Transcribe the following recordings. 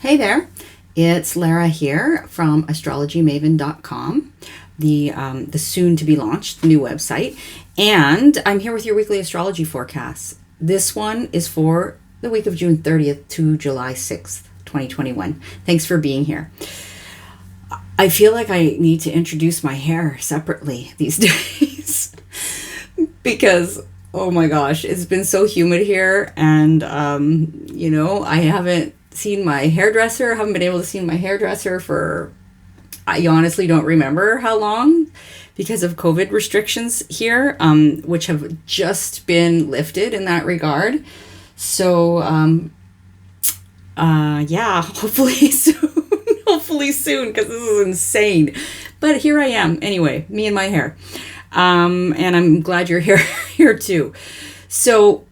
Hey there, it's Lara here from astrologymaven.com, the soon to be launched new website, and I'm here with your weekly astrology forecasts. This one is for the week of June 30th to July 6th, 2021. Thanks for being here. I feel like I need to introduce my hair separately these days because oh my gosh, it's been so humid here, and I haven't seen my hairdresser. Haven't been able to see my hairdresser for, I honestly don't remember how long, because of COVID restrictions here, which have just been lifted in that regard. So hopefully soon. Hopefully soon, because this is insane. But here I am anyway, me and my hair. And I'm glad you're here too. So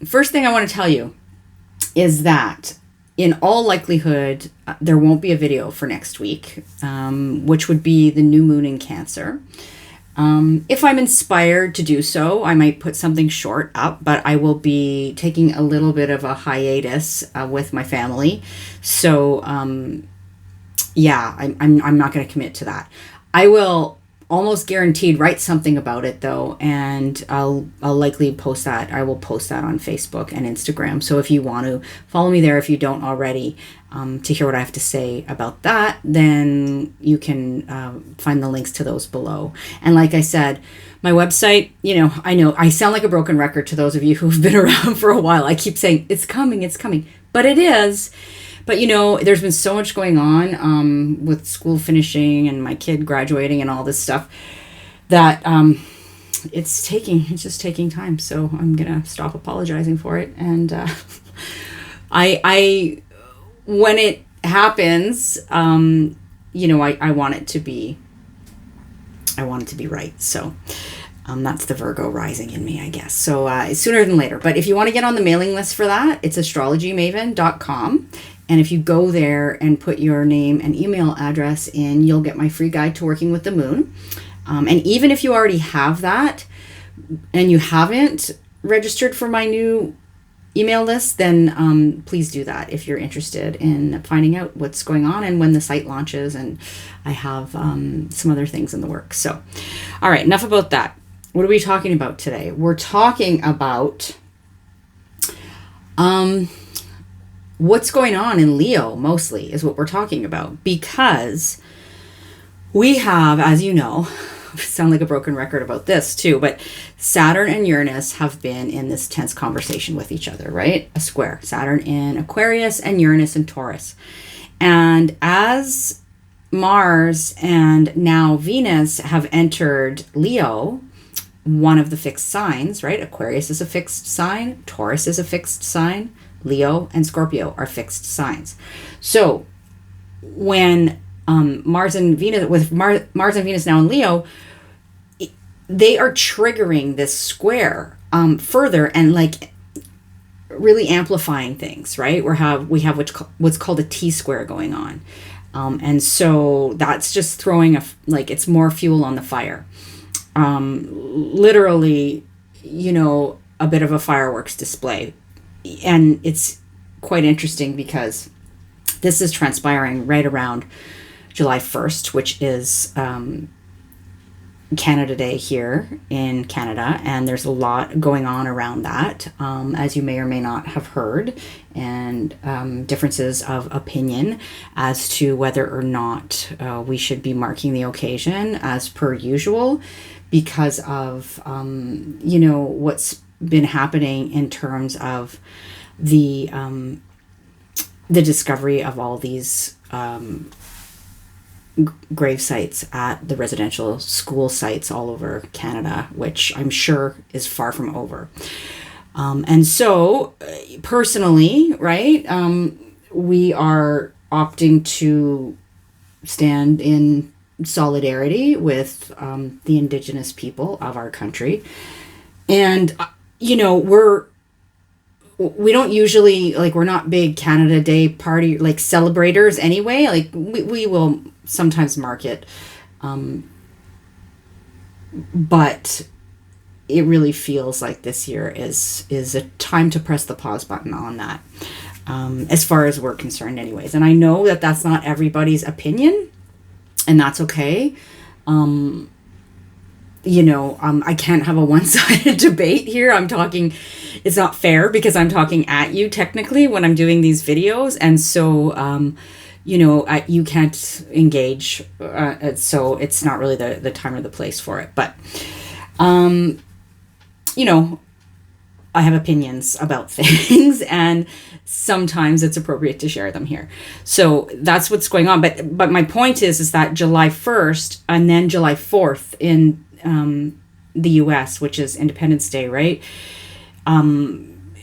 first thing I want to tell you is that in all likelihood, there won't be a video for next week, which would be the new moon in Cancer. If I'm inspired to do so, I might put something short up, but I will be taking a little bit of a hiatus with my family. So, I'm not going to commit to that. I will almost guaranteed write something about it though, and I'll likely post that. I will post that on Facebook and Instagram. So if you want to follow me there, if you don't already, to hear what I have to say about that, then you can find the links to those below. And like I said, my website, I know I sound like a broken record to those of you who've been around for a while. I keep saying it's coming, but it is. But, there's been so much going on with school finishing and my kid graduating and all this stuff that it's just taking time. So I'm going to stop apologizing for it. And I when it happens, I want it to be right. So that's the Virgo rising in me, I guess. So sooner than later. But if you want to get on the mailing list for that, it's astrologymaven.com. And if you go there and put your name and email address in, you'll get my free guide to working with the moon. And even if you already have that and you haven't registered for my new email list, then please do that if you're interested in finding out what's going on and when the site launches. And I have some other things in the works. So, all right, enough about that. What are we talking about today? We're talking about what's going on in Leo, mostly, is what we're talking about. Because we have, as you know, sound like a broken record about this too, but Saturn and Uranus have been in this tense conversation with each other, right? A square. Saturn in Aquarius and Uranus in Taurus. And as Mars and now Venus have entered Leo, one of the fixed signs, right? Aquarius is a fixed sign. Taurus is a fixed sign. Leo and Scorpio are fixed signs. So when Mars and Venus now in Leo, they are triggering this square further and like really amplifying things, right? We have what's called a T-square going on. And so that's just throwing it's more fuel on the fire. Literally, a bit of a fireworks display. And it's quite interesting because this is transpiring right around July 1st, which is Canada Day here in Canada. And there's a lot going on around that, as you may or may not have heard, and differences of opinion as to whether or not we should be marking the occasion as per usual because of, what's been happening in terms of the discovery of all these grave sites at the residential school sites all over Canada, which I'm sure is far from over. And so personally, right, we are opting to stand in solidarity with the Indigenous people of our country. And we don't usually, we're not big Canada Day party, celebrators anyway. We will sometimes mark it. But it really feels like this year is a time to press the pause button on that. as far as we're concerned anyways. And I know that that's not everybody's opinion, and that's okay. I can't have a one-sided debate here. It's not fair because I'm talking at you technically when I'm doing these videos. And so, you can't engage. So it's not really the time or the place for it. But, I have opinions about things, and sometimes it's appropriate to share them here. So that's what's going on. But my point is that July 1st and then July 4th in the US, which is Independence Day, right,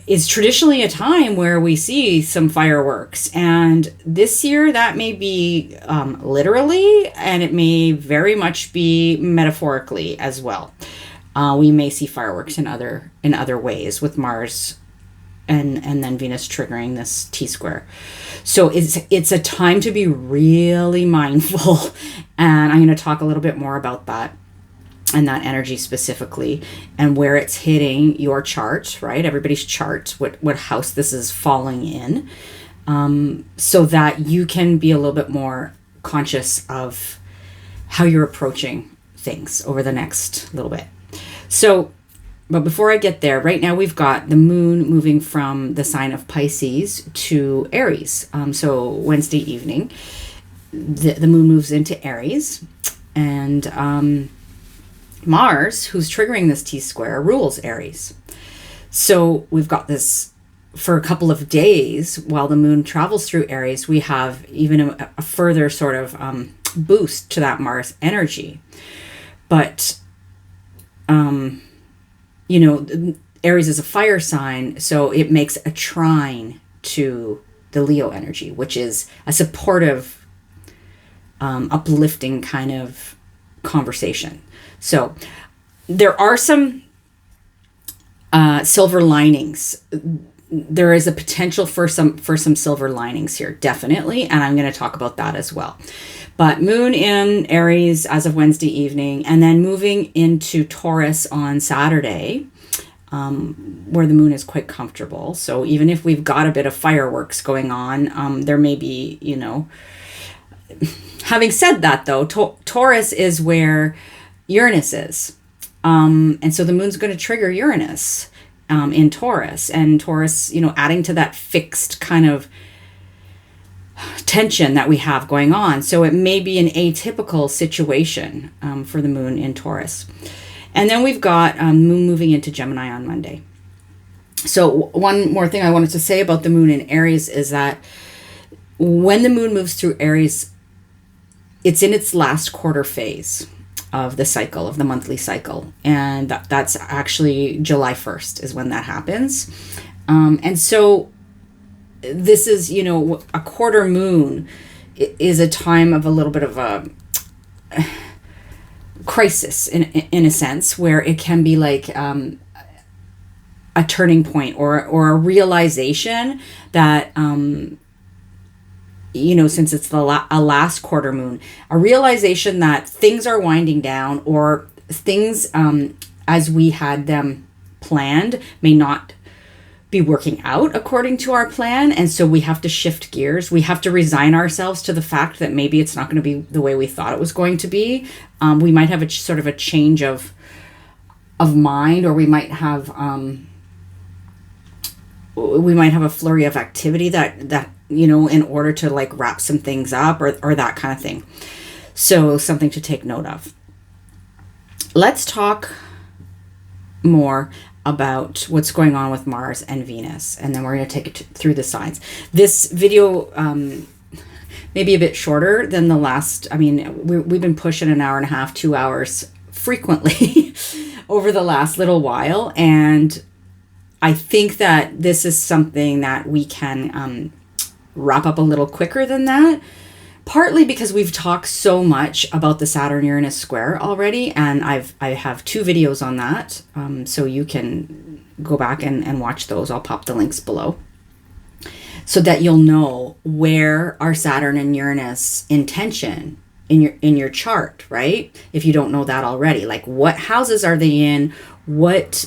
is traditionally a time where we see some fireworks. And this year that may be literally, and it may very much be metaphorically as well. We may see fireworks in other ways with Mars and then Venus triggering this T-square. So it's a time to be really mindful. And I'm going to talk a little bit more about that and that energy specifically and where it's hitting your chart, right? Everybody's chart, what house this is falling in, so that you can be a little bit more conscious of how you're approaching things over the next little bit. So, but before I get there, right now we've got the moon moving from the sign of Pisces to Aries. So Wednesday evening, the moon moves into Aries, and Mars, who's triggering this T-square, rules Aries. So we've got this for a couple of days while the moon travels through Aries. We have even a further sort of boost to that Mars energy. But Aries is a fire sign, so it makes a trine to the Leo energy, which is a supportive, uplifting kind of conversation. So there are some silver linings. There is a potential for some silver linings here, definitely, and I'm going to talk about that as well. But moon in Aries as of Wednesday evening, and then moving into Taurus on Saturday, where the moon is quite comfortable. So even if we've got a bit of fireworks going on, there may be, Having said that, though, Taurus is where Uranus is. And so the moon's going to trigger Uranus in Taurus. And Taurus, adding to that fixed kind of tension that we have going on. So it may be an atypical situation for the moon in Taurus. And then we've got moon moving into Gemini on Monday. So one more thing I wanted to say about the moon in Aries is that when the moon moves through Aries, it's in its last quarter phase of the cycle, of the monthly cycle. And that's actually July 1st is when that happens. And so this is, a quarter moon is a time of a little bit of a crisis in a sense, where it can be like a turning point or a realization that, since it's a last quarter moon, a realization that things are winding down, or things as we had them planned may not be working out according to our plan. And so we have to shift gears. We have to resign ourselves to the fact that maybe it's not going to be the way we thought it was going to be. We might have a sort of a change of mind, or we might have a flurry of activity that in order to like wrap some things up or that kind of thing. So something to take note of. Let's talk more about what's going on with Mars and Venus, and then we're going to take it through the signs. This video may be a bit shorter than the last. I mean, we've been pushing an hour and a half, 2 hours frequently over the last little while, and I think that this is something that we can wrap up a little quicker than that. Partly because we've talked so much about the Saturn-Uranus Square already, and I have 2 videos on that, so you can go back and watch those. I'll pop the links below, so that you'll know where are Saturn and Uranus in tension in your chart, right? If you don't know that already, like what houses are they in, what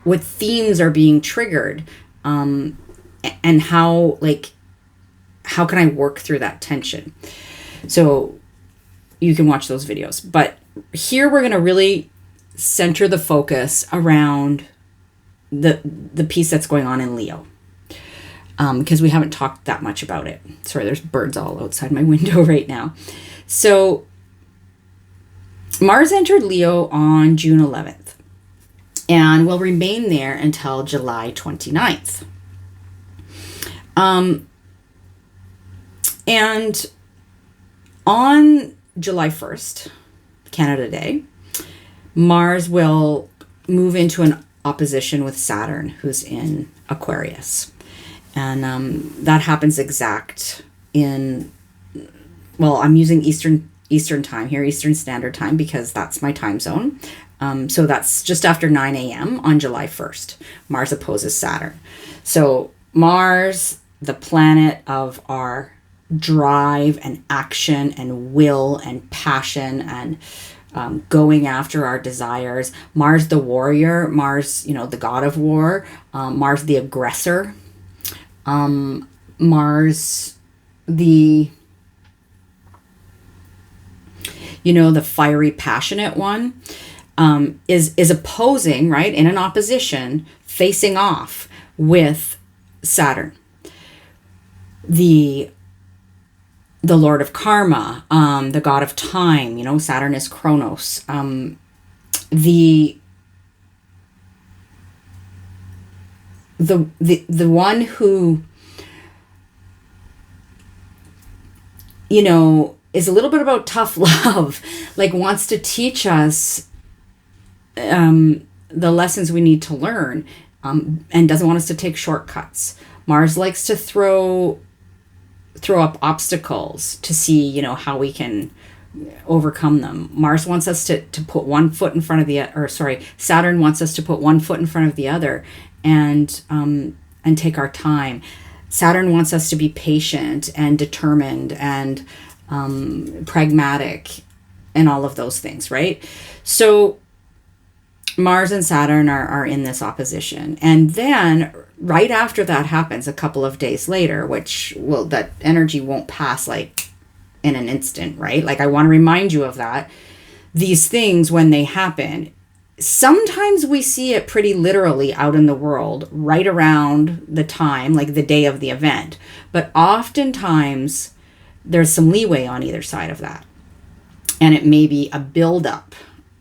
themes are being triggered, and how can I work through that tension? So you can watch those videos. But here we're going to really center the focus around the piece that's going on in Leo. Because we haven't talked that much about it. Sorry, there's birds all outside my window right now. So Mars entered Leo on June 11th and will remain there until July 29th. And on July 1st, Canada Day, Mars will move into an opposition with Saturn, who's in Aquarius. And that happens exact in, well, I'm using Eastern time here, Eastern Standard Time, because that's my time zone. So that's just after 9 a.m. on July 1st. Mars opposes Saturn. So Mars, the planet of our drive and action and will and passion and going after our desires. Mars, the warrior. Mars, the god of war. Mars, the aggressor. Mars, the fiery, passionate one, is opposing, right, in an opposition, facing off with Saturn, the Lord of Karma, the god of time. Saturn is Chronos. The one who is a little bit about tough love, wants to teach us the lessons we need to learn, and doesn't want us to take shortcuts. Mars likes to throw up obstacles to see how we can overcome them. Mars wants us to put one foot in front of Saturn wants us to put one foot in front of the other and take our time. Saturn wants us to be patient and determined and pragmatic and all of those things, right? So Mars and Saturn are in this opposition. And then right after that happens, a couple of days later, that energy won't pass in an instant, right? I want to remind you of that. These things, when they happen, sometimes we see it pretty literally out in the world right around the time, the day of the event. But oftentimes there's some leeway on either side of that. And it may be a buildup.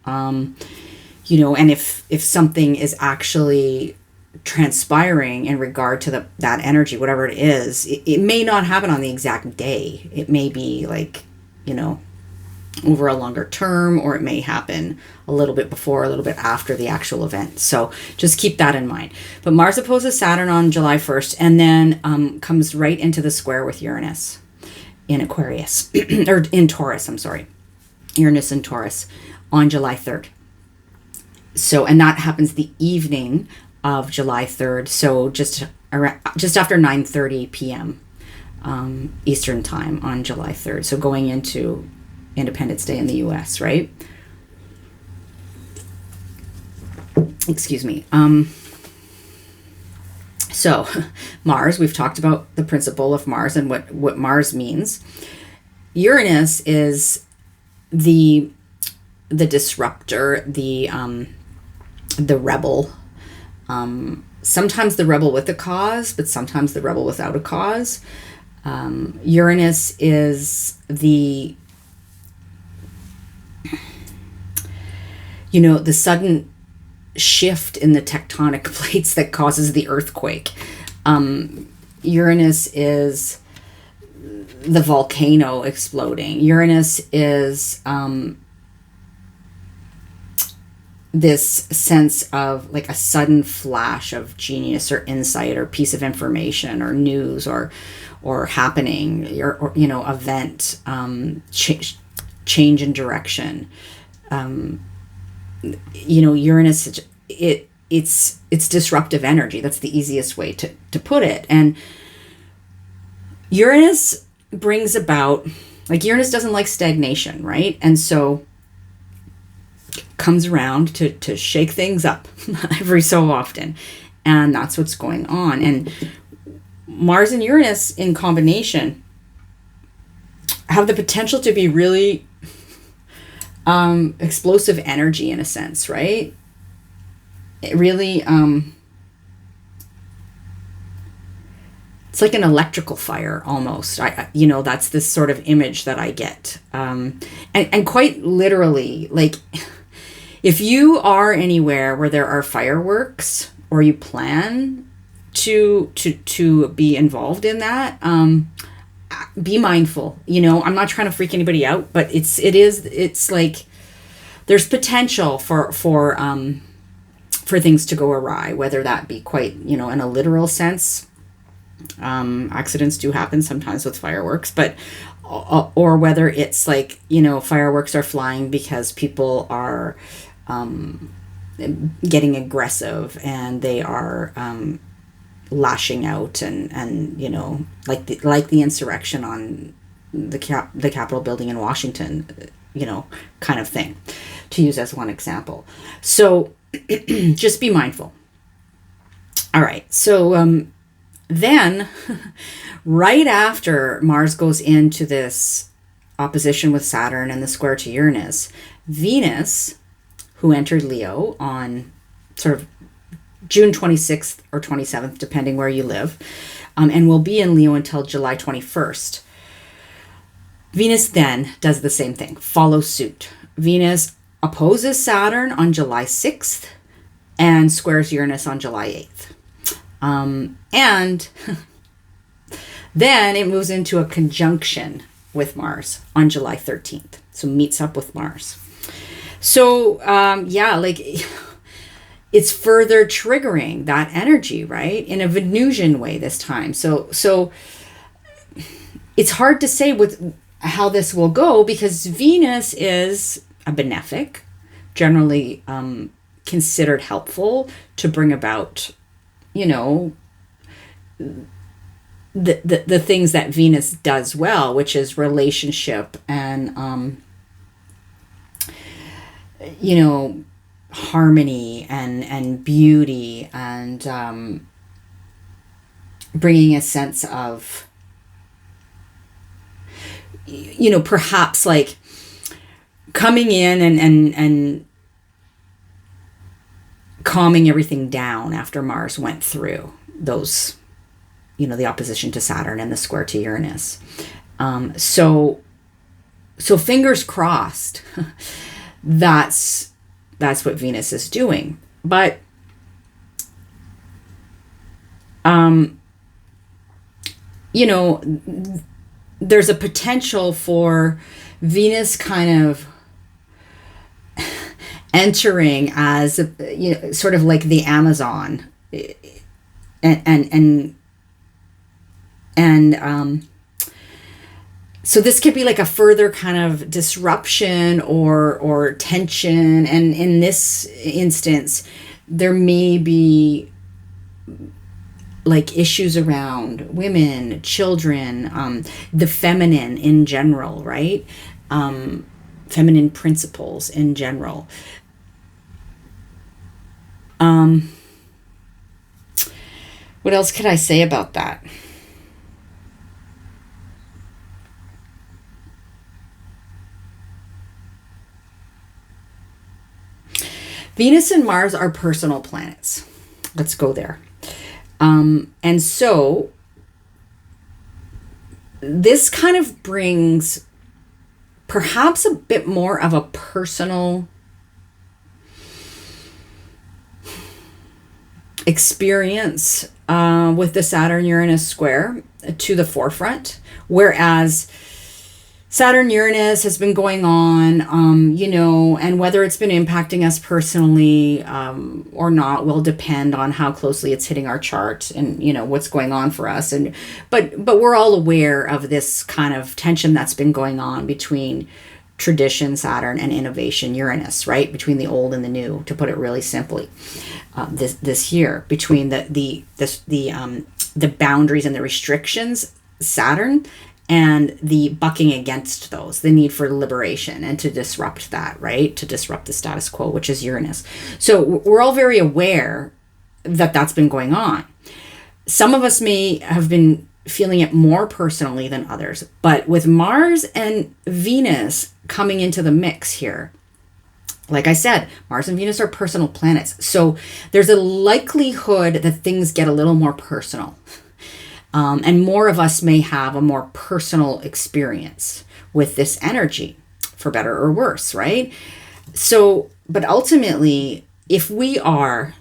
And if something is actually transpiring in regard to that energy, whatever it is, it may not happen on the exact day. It may be over a longer term, or it may happen a little bit before, a little bit after the actual event. So just keep that in mind. But Mars opposes Saturn on July 1st and then comes right into the square with Uranus in Aquarius, or in Taurus, I'm sorry. Uranus in Taurus on July 3rd. So, and that happens the evening of July 3rd. So just after 9:30 p.m. Eastern time on July 3rd. So going into Independence Day in the U.S., right? Excuse me. So Mars, we've talked about the principle of Mars and what Mars means. Uranus is the disruptor, the rebel. Sometimes the rebel with a cause, but sometimes the rebel without a cause. Uranus is the sudden shift in the tectonic plates that causes the earthquake. Uranus is the volcano exploding. Uranus is this sense of a sudden flash of genius or insight or piece of information or news or happening or event, change in direction. Uranus, it's disruptive energy. That's the easiest way to put it. And Uranus brings about, Uranus doesn't like stagnation, right? And so comes around to shake things up every so often. And that's what's going on. And Mars and Uranus in combination have the potential to be really explosive energy in a sense, right? It really, it's like an electrical fire almost. That's this sort of image that I get. And quite literally, like, if you are anywhere where there are fireworks or you plan to be involved in that, be mindful. I'm not trying to freak anybody out, but it's like there's potential for things to go awry, whether that be quite, in a literal sense. Accidents do happen sometimes with fireworks, but or whether it's like, fireworks are flying because people are getting aggressive and they are lashing out and like the insurrection on the Capitol building in Washington, kind of thing, to use as one example. So just be mindful. All right. So then right after Mars goes into this opposition with Saturn and the square to Uranus, Venus, who entered Leo on sort of June 26th or 27th, depending where you live, and will be in Leo until July 21st. Venus then does the same thing, follows suit. Venus opposes Saturn on July 6th and squares Uranus on July 8th. And then it moves into a conjunction with Mars on July 13th. So meets up with Mars. So, it's further triggering that energy, right? In a Venusian way this time. So it's hard to say with how this will go because Venus is a benefic, generally considered helpful to bring about, the things that Venus does well, which is relationship and, harmony and beauty and bringing a sense of, perhaps like coming in and calming everything down after Mars went through those, the opposition to Saturn and the square to Uranus. So fingers crossed. That's what Venus is doing. But there's a potential for Venus kind of entering as sort of like the Amazon and so this could be like a further kind of disruption or tension. And in this instance, there may be like issues around women, children, the feminine in general, right? Feminine principles in general. What else could I say about that? Venus and Mars are personal planets. Let's go there. And so this kind of brings perhaps a bit more of a personal experience with the Saturn-Uranus square to the forefront, whereas Saturn-Uranus has been going on, and whether it's been impacting us personally or not will depend on how closely it's hitting our chart and, what's going on for us. But we're all aware of this kind of tension that's been going on between tradition, Saturn, and innovation, Uranus, right? Between the old and the new, to put it really simply, this year, between the boundaries and the restrictions, Saturn, and the bucking against those, the need for liberation and to disrupt that, right? To disrupt the status quo, which is Uranus. So we're all very aware that that's been going on. Some of us may have been feeling it more personally than others, but with Mars and Venus coming into the mix here, like I said, Mars and Venus are personal planets. So there's a likelihood that things get a little more personal. And more of us may have a more personal experience with this energy, for better or worse, right? So, but ultimately, if we are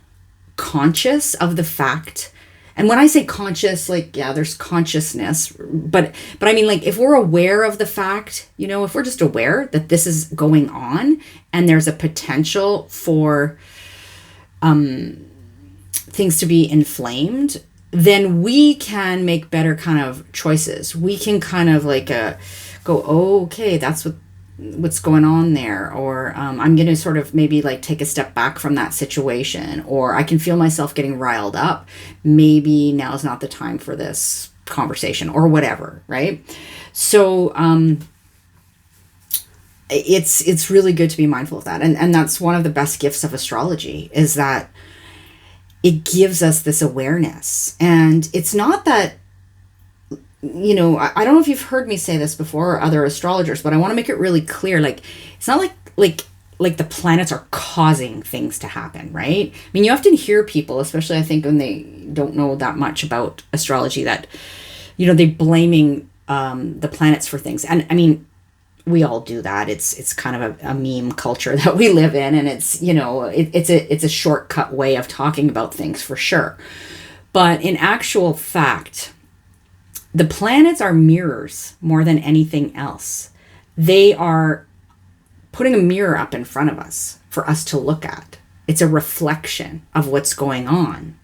conscious of the fact, and when I say conscious, like, yeah, there's consciousness, but I mean, like, if we're aware of the fact, if we're just aware that this is going on and there's a potential for things to be inflamed, then we can make better kind of choices. We can kind of like go, oh, okay, that's what's going on there. Or I'm going to sort of maybe like take a step back from that situation. Or I can feel myself getting riled up. Maybe now's not the time for this conversation or whatever, right? So it's really good to be mindful of that. And that's one of the best gifts of astrology, is that it gives us this awareness. And it's not that, I don't know if you've heard me say this before, or other astrologers, but I want to make it really clear. Like, it's not like the planets are causing things to happen, right? I mean, you often hear people, especially I think when they don't know that much about astrology, that, they blaming the planets for things. And I mean, we all do that. It's kind of a meme culture that we live in, and it's it's a shortcut way of talking about things, for sure. But in actual fact, the planets are mirrors more than anything else. They are putting a mirror up in front of us for us to look at. It's a reflection of what's going on,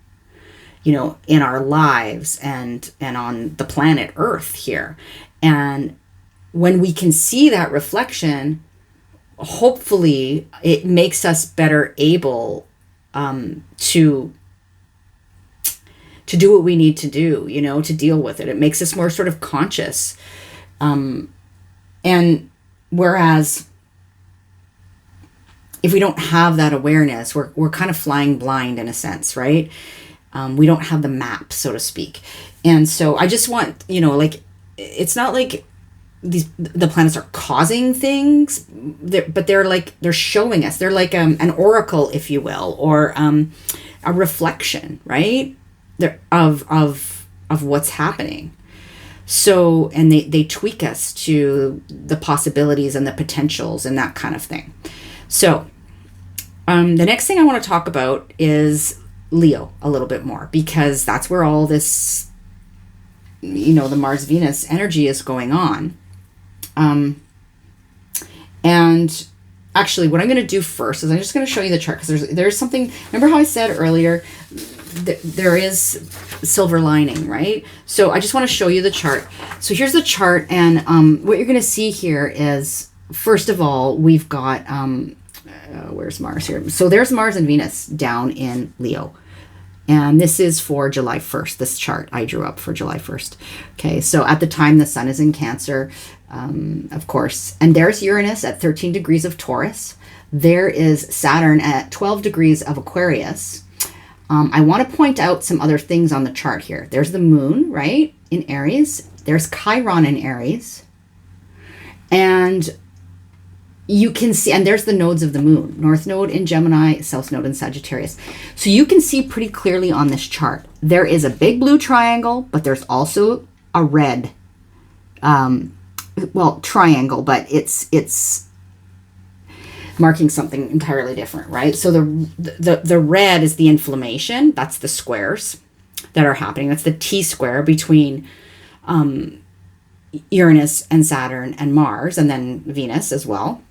in our lives and on the planet Earth here. And when we can see that reflection, hopefully it makes us better able to do what we need to do, to deal with it. It makes us more sort of conscious. And whereas if we don't have that awareness, we're kind of flying blind in a sense, right? We don't have the map, so to speak. And so I just want, it's not like the planets are causing things, but they're showing us. They're like an oracle, if you will, or a reflection, right? Of what's happening. So, and they tweak us to the possibilities and the potentials and that kind of thing. So, the next thing I want to talk about is Leo a little bit more, because that's where all this, the Mars-Venus energy is going on. And actually what I'm going to do first is I'm just going to show you the chart, because there's something, remember how I said earlier, there is silver lining, right? So I just want to show you the chart. So here's the chart, and what you're going to see here is, first of all, we've got, where's Mars here? So there's Mars and Venus down in Leo. And this is for July 1st. This chart I drew up for July 1st. Okay, so at the time the sun is in Cancer, of course. And there's Uranus at 13 degrees of Taurus. There is Saturn at 12 degrees of Aquarius. I want to point out some other things on the chart here. There's the moon, right, in Aries. There's Chiron in Aries. And you can see, and there's the nodes of the moon, North Node in Gemini, South Node in Sagittarius. So you can see pretty clearly on this chart, there is a big blue triangle, but there's also a red, triangle, but it's marking something entirely different, right? So the red is the inflammation. That's the squares that are happening. That's the T-square between Uranus and Saturn and Mars, and then Venus as well.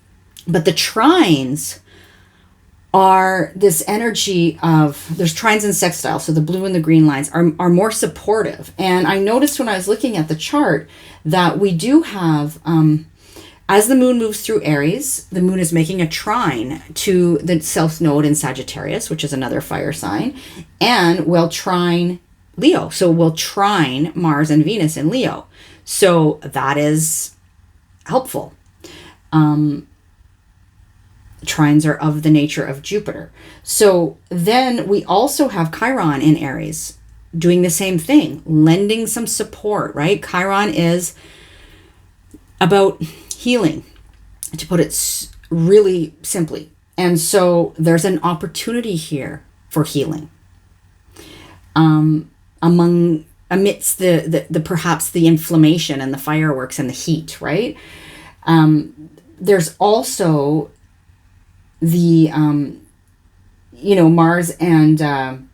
But the trines are this energy of, there's trines and sextiles, so the blue and the green lines are more supportive. And I noticed when I was looking at the chart that we do have, as the moon moves through Aries, the moon is making a trine to the South Node in Sagittarius, which is another fire sign, and will trine Leo. So we'll trine Mars and Venus in Leo. So that is helpful. Trines are of the nature of Jupiter. So then we also have Chiron in Aries. doing the same thing, lending some support, right? Chiron is about healing, to put it really simply. And so there's an opportunity here for healing. Amidst the perhaps the inflammation and the fireworks and the heat, right? There's also the, Mars and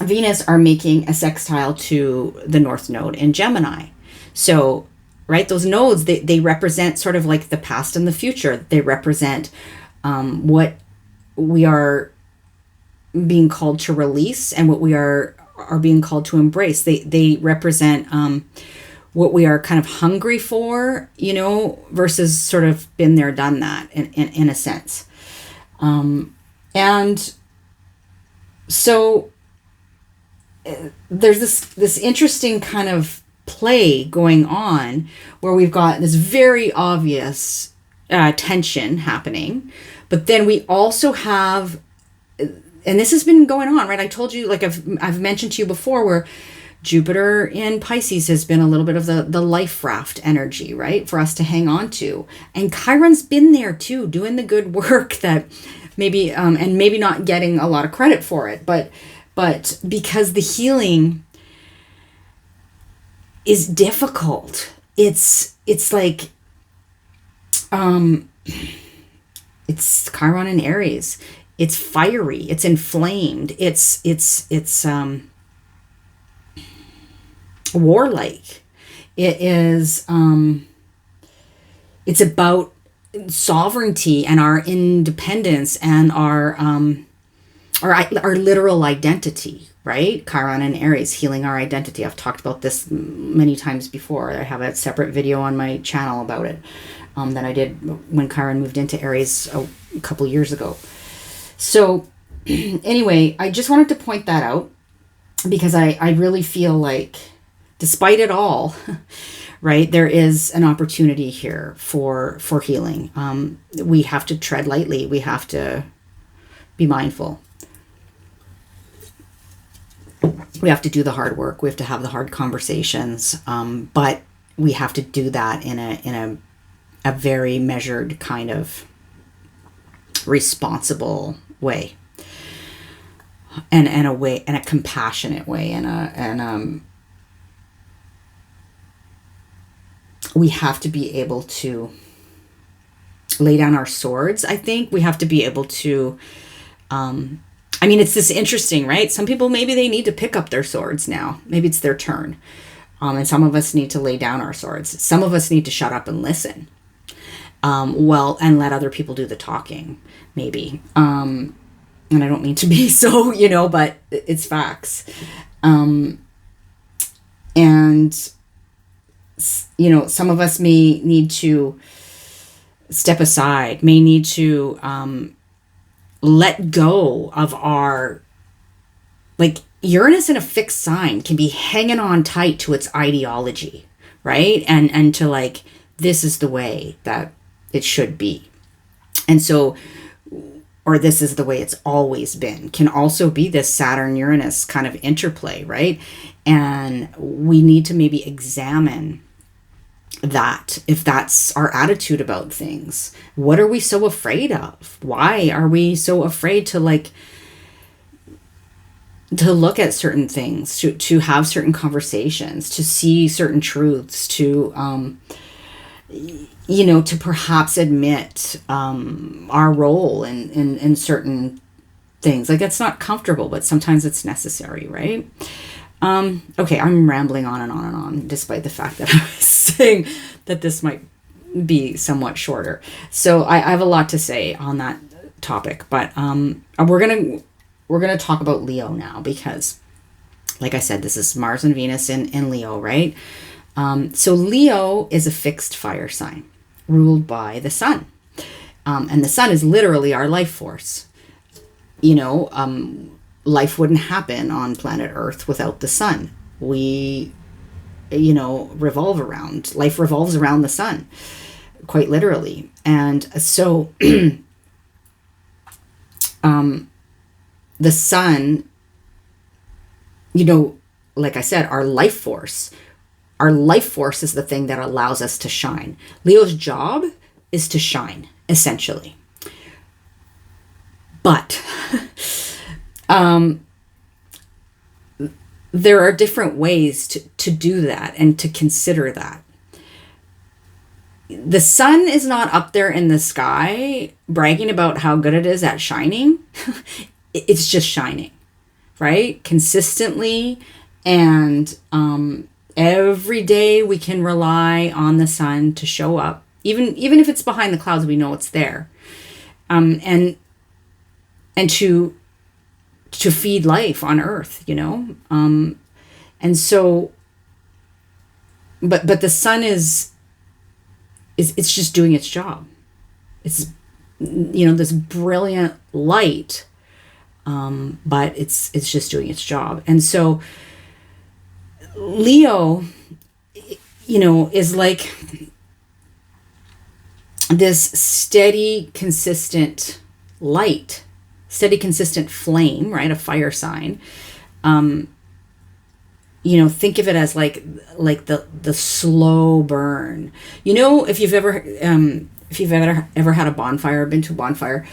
Venus are making a sextile to the North Node in Gemini. So, right, those nodes, they represent sort of like the past and the future. They represent what we are being called to release and what we are being called to embrace. They represent what we are kind of hungry for, versus sort of been there, done that in a sense. And so there's this interesting kind of play going on where we've got this very obvious tension happening, but then we also have, and this has been going on, right? I told you, like I've mentioned to you before, where Jupiter in Pisces has been a little bit of the life raft energy, right? For us to hang on to. And Chiron's been there too, doing the good work that maybe, and maybe not getting a lot of credit for it, but because the healing is difficult. It's like, it's Chiron in Aries. It's fiery. It's inflamed. It's warlike. It is, it's about sovereignty and our independence and our literal identity, right? Chiron and Aries, healing our identity. I've talked about this many times before. I have a separate video on my channel about it that I did when Chiron moved into Aries a couple years ago. So anyway, I just wanted to point that out because I really feel like, despite it all, right, there is an opportunity here for healing. We have to tread lightly. We have to be mindful. We have to do the hard work. We have to have the hard conversations. But we have to do that in a very measured, kind of responsible way, and a compassionate way, and we have to be able to lay down our swords. I think we have to be able to, it's this interesting, right? Some people, maybe they need to pick up their swords now. Maybe it's their turn. And some of us need to lay down our swords. Some of us need to shut up and listen. And let other people do the talking, maybe. And I don't mean to be so, but it's facts. And, some of us may need to step aside, may need to let go of our, like, Uranus in a fixed sign can be hanging on tight to its ideology, right? And to, like, this is the way that it should be. And so, or this is the way it's always been, can also be this Saturn-Uranus kind of interplay, right? And we need to maybe examine that, if that's our attitude about things. What are we so afraid of? Why are we so afraid to look at certain things, to have certain conversations, to see certain truths, to to perhaps admit our role in certain things? Like, it's not comfortable, but sometimes it's necessary, right? Okay, I'm rambling on and on and on, despite the fact that I was saying that this might be somewhat shorter. So I have a lot to say on that topic, but we're gonna talk about Leo now, because, like I said, this is Mars and Venus in Leo, right? So Leo is a fixed fire sign ruled by the sun. And the sun is literally our life force. Life wouldn't happen on planet Earth without the sun. Life revolves around the sun, quite literally. And so the sun, like I said, our life force. Our life force is the thing that allows us to shine. Leo's job is to shine, essentially. But there are different ways to do that and to consider that. The sun is not up there in the sky bragging about how good it is at shining. It's just shining, right? Consistently. And every day we can rely on the sun to show up. Even if it's behind the clouds, we know it's there. And to feed life on earth, and so, but the sun is it's just doing its job. It's, this brilliant light, but it's just doing its job. And so Leo, is like this steady, consistent light, steady, consistent flame, right? A fire sign. Think of it as like the slow burn. If you've ever had a bonfire, been to a bonfire,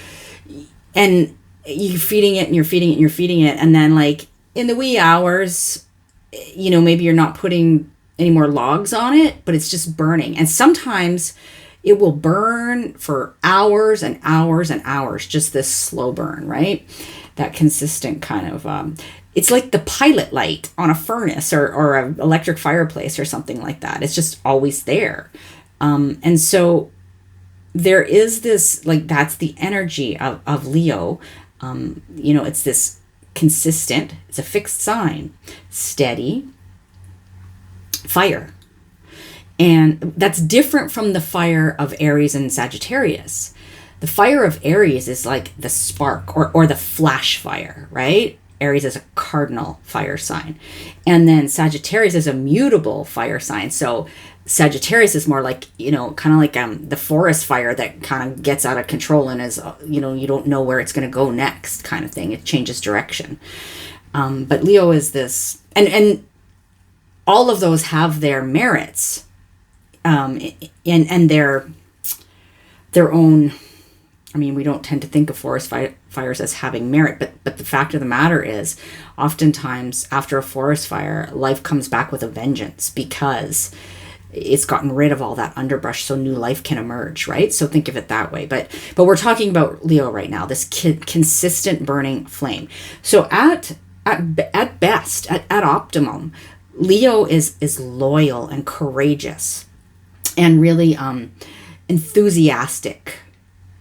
and you're feeding it and you're feeding it and you're feeding it, and then like in the wee hours, maybe you're not putting any more logs on it, but it's just burning. And sometimes it will burn for hours and hours and hours, just this slow burn, right? That consistent kind of, it's like the pilot light on a furnace or an electric fireplace or something like that. It's just always there. And so there is this, like, that's the energy of Leo. It's this consistent, it's a fixed sign, steady fire. And that's different from the fire of Aries and Sagittarius. The fire of Aries is like the spark or the flash fire, right? Aries is a cardinal fire sign. And then Sagittarius is a mutable fire sign. So Sagittarius is more like, kind of like the forest fire that kind of gets out of control and is, you don't know where it's going to go next kind of thing. It changes direction. But Leo is this, and all of those have their merits, and their own. I mean, we don't tend to think of forest fires as having merit, but the fact of the matter is, oftentimes after a forest fire, life comes back with a vengeance because it's gotten rid of all that underbrush, so new life can emerge, right? So think of it that way. But we're talking about Leo right now, this consistent burning flame. So at best, at optimum, Leo is loyal and courageous and really enthusiastic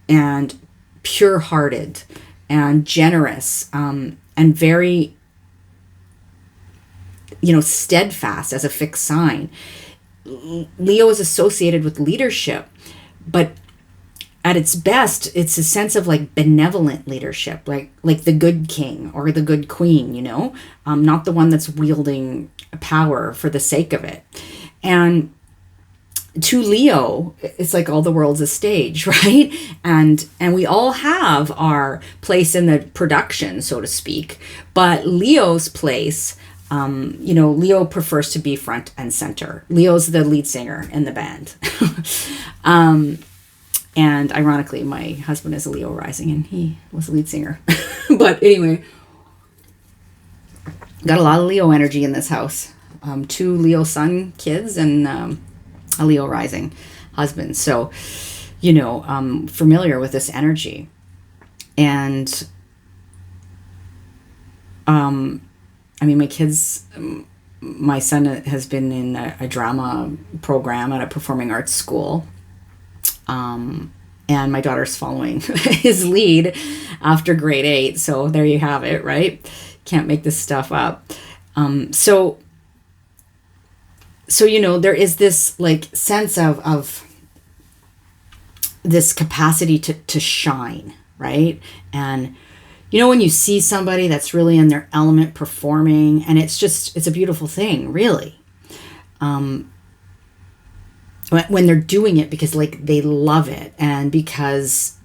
and pure-hearted and generous, and very, steadfast as a fixed sign. Leo is associated with leadership, but at its best, it's a sense of like benevolent leadership, like the good king or the good queen, not the one that's wielding power for the sake of it. And to Leo, it's like all the world's a stage, right? And we all have our place in the production, so to speak. But Leo's place, Leo prefers to be front and center. Leo's the lead singer in the band. And ironically, my husband is a Leo rising and he was a lead singer. But anyway, got a lot of Leo energy in this house. 2 Leo sun kids and a Leo rising husband. So, familiar with this energy. And, my kids, my son has been in a drama program at a performing arts school. And my daughter's following his lead after grade 8. So there you have it, right? Can't make this stuff up. So there is this like sense of this capacity to shine, right? And when you see somebody that's really in their element performing, and it's a beautiful thing, really. When they're doing it because like they love it and because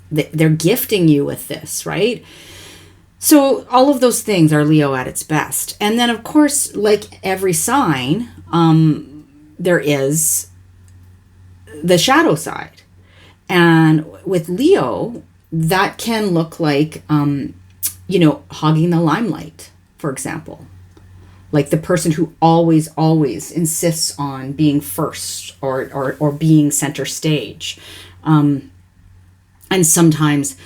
they're gifting you with this, right? So all of those things are Leo at its best. And then, of course, like every sign, there is the shadow side. And with Leo, that can look like, hogging the limelight, for example. Like the person who always, always insists on being first or being center stage. And sometimes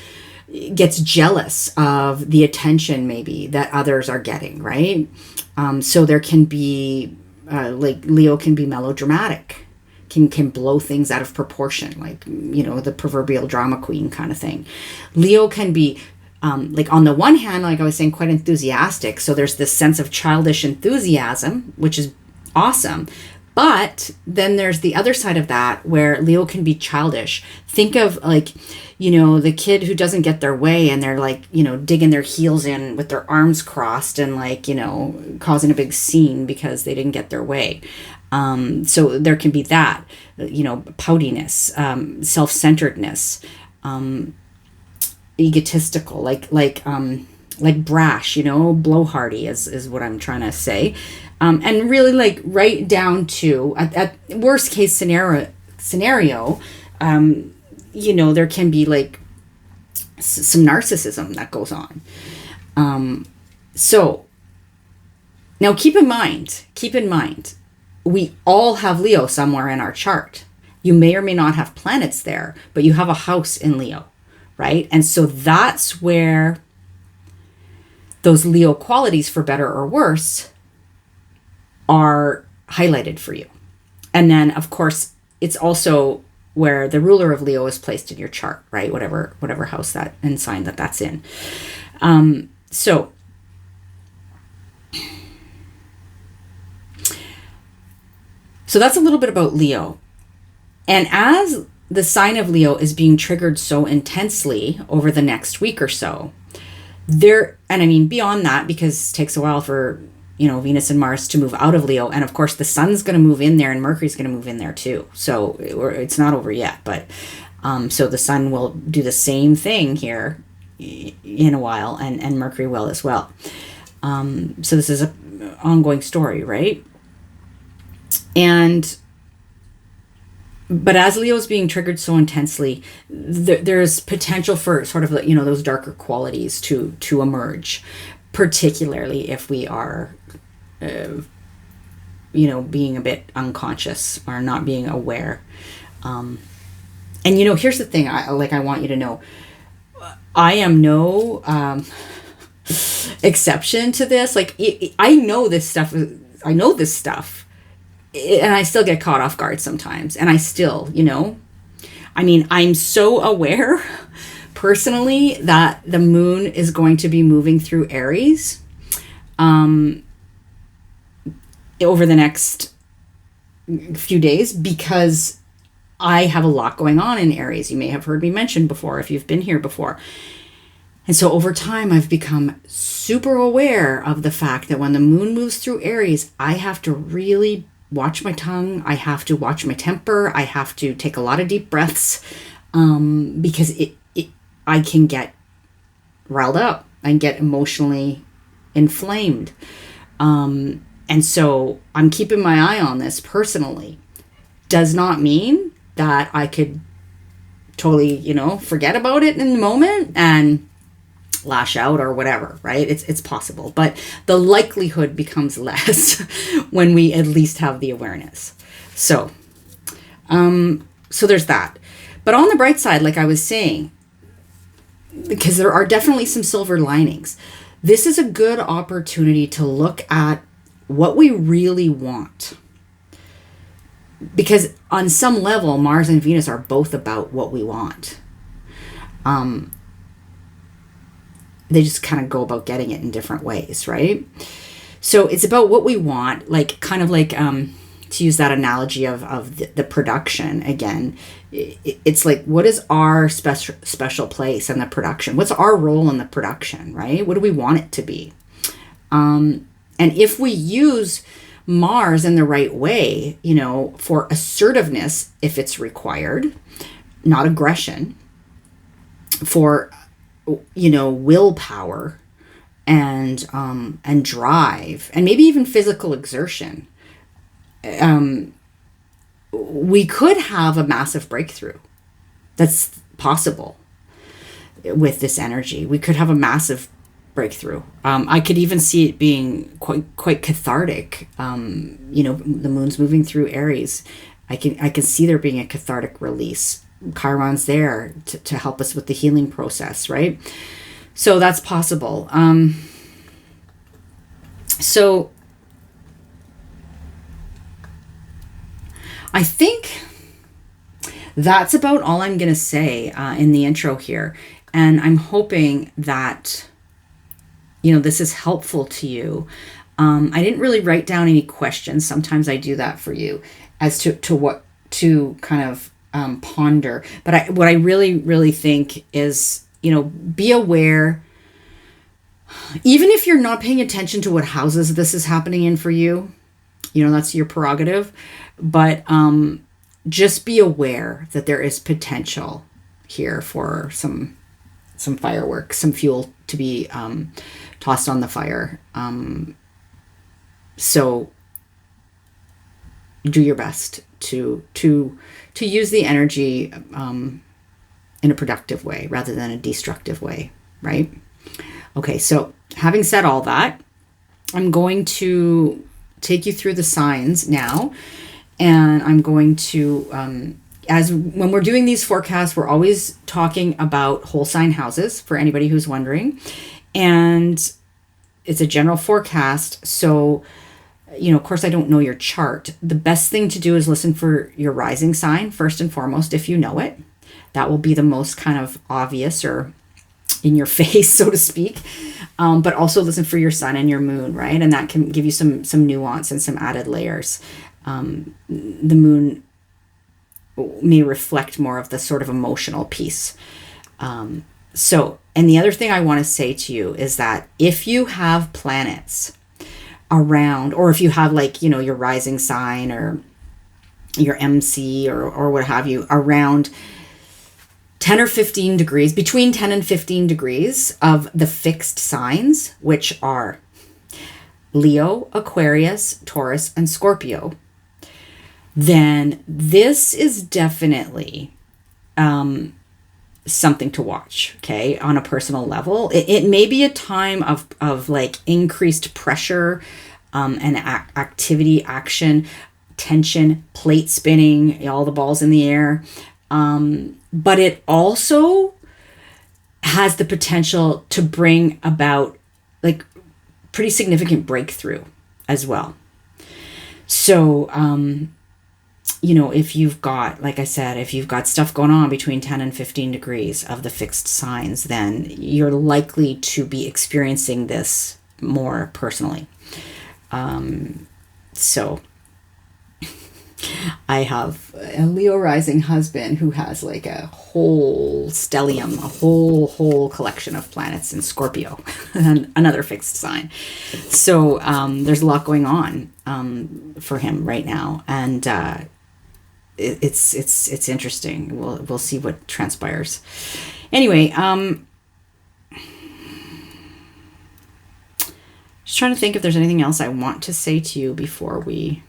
gets jealous of the attention maybe that others are getting, right? So there can be, like Leo can be melodramatic, can blow things out of proportion, like, the proverbial drama queen kind of thing. Leo can be, like on the one hand, like I was saying, quite enthusiastic. So there's this sense of childish enthusiasm, which is awesome. But then there's the other side of that where Leo can be childish. Think of like, the kid who doesn't get their way and they're like, digging their heels in with their arms crossed and like, causing a big scene because they didn't get their way. So there can be that, poutiness, self-centeredness, egotistical, like brash, blowhardy is what I'm trying to say. And really like right down to at worst case scenario, there can be like some narcissism that goes on. So now keep in mind, we all have Leo somewhere in our chart. You may or may not have planets there, but you have a house in Leo, right? And so that's where those Leo qualities, for better or worse, are highlighted for you. And then, of course, it's also where the ruler of Leo is placed in your chart, right? Whatever house that and sign that's in. So that's a little bit about Leo. And as the sign of Leo is being triggered so intensely over the next week or so, beyond that, because it takes a while for, Venus and Mars to move out of Leo. And of course, the sun's going to move in there and Mercury's going to move in there too. So it's not over yet. But so the sun will do the same thing here in a while, and Mercury will as well. So this is an ongoing story, right? But as Leo is being triggered so intensely, there's potential for sort of, those darker qualities to emerge, particularly if we are, being a bit unconscious or not being aware. And, here's the thing I want you to know, I am no exception to this. Like, I know this stuff. And I still get caught off guard sometimes. And I still, I'm so aware personally that the moon is going to be moving through Aries over the next few days, because I have a lot going on in Aries. You may have heard me mention before if you've been here before. And so over time, I've become super aware of the fact that when the moon moves through Aries, I have to really watch my tongue. I have to watch my temper. I have to take a lot of deep breaths because I can get riled up and get emotionally inflamed. And so I'm keeping my eye on this personally. Does not mean that I could totally, forget about it in the moment and lash out or whatever, right? It's possible, but the likelihood becomes less when we at least have the awareness. So there's that. But on the bright side, like I was saying, because there are definitely some silver linings, this is a good opportunity to look at what we really want. Because on some level, Mars and Venus are both about what we want. They just kind of go about getting it in different ways, right? So it's about what we want, like kind of like, to use that analogy of the production again, it's like, what is our special place in the production? What's our role in the production, right? What do we want it to be? And if we use Mars in the right way, for assertiveness, if it's required, not aggression, for, willpower, and drive, and maybe even physical exertion, we could have a massive breakthrough. That's possible with this energy. We could have a massive breakthrough. I could even see it being quite cathartic. The moon's moving through Aries. I can see there being a cathartic release. Chiron's there to help us with the healing process, right? So that's possible. So I think that's about all I'm going to say in the intro here. And I'm hoping that, this is helpful to you. I didn't really write down any questions. Sometimes I do that for you as to what to kind of ponder. But what I really, really think is, be aware, even if you're not paying attention to what houses this is happening in for you, that's your prerogative. But just be aware that there is potential here for some fireworks, some fuel to be tossed on the fire. So do your best to use the energy in a productive way rather than a destructive way, right? Okay, so having said all that, I'm going to take you through the signs now, and I'm going to, when we're doing these forecasts, we're always talking about whole sign houses for anybody who's wondering, and it's a general forecast. So, of course, I don't know your chart. The best thing to do is listen for your rising sign first and foremost, if you know it. That will be the most kind of obvious or in your face, so to speak. But also listen for your sun and your moon, right? And that can give you some nuance and some added layers. The moon may reflect more of the sort of emotional piece. And the other thing I want to say to you is that if you have planets around, or if you have your rising sign or your MC or what have you around 10 or 15 degrees, between 10 and 15 degrees of the fixed signs, which are Leo, Aquarius, Taurus, and Scorpio, then this is definitely something to watch, okay, on a personal level. It may be a time of increased pressure and activity, action, tension, plate spinning, all the balls in the air. But it also has the potential to bring about pretty significant breakthrough as well. So, if you've got, like I said, if you've got stuff going on between 10 and 15 degrees of the fixed signs, then you're likely to be experiencing this more personally. So I have a Leo rising husband who has a whole stellium, a whole collection of planets in Scorpio, and another fixed sign. So there's a lot going on for him right now, and it's interesting. We'll see what transpires. Anyway, just trying to think if there's anything else I want to say to you before we.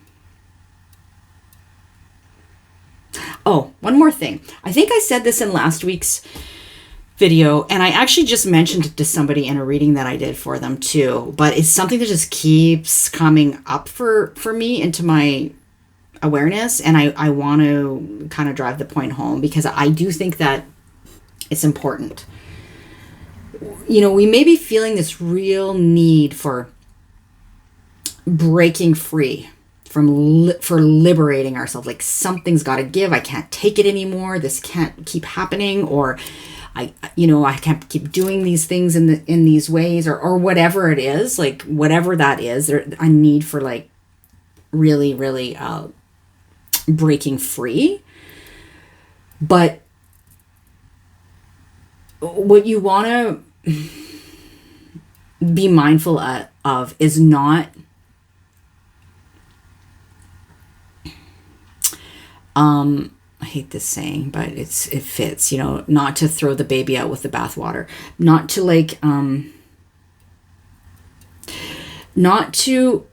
Oh, one more thing. I think I said this in last week's video, and I actually just mentioned it to somebody in a reading that I did for them too, but it's something that just keeps coming up for me into my awareness, and I want to kind of drive the point home because I do think that it's important. We may be feeling this real need for breaking free for liberating ourselves. Something's got to give. I can't take it anymore. This can't keep happening, or I can't keep doing these things in these ways, or whatever it is. Whatever that is, there a need for really, really breaking free. But what you want to be mindful of is not I hate this saying, but it fits, not to throw the baby out with the bathwater, not to not to,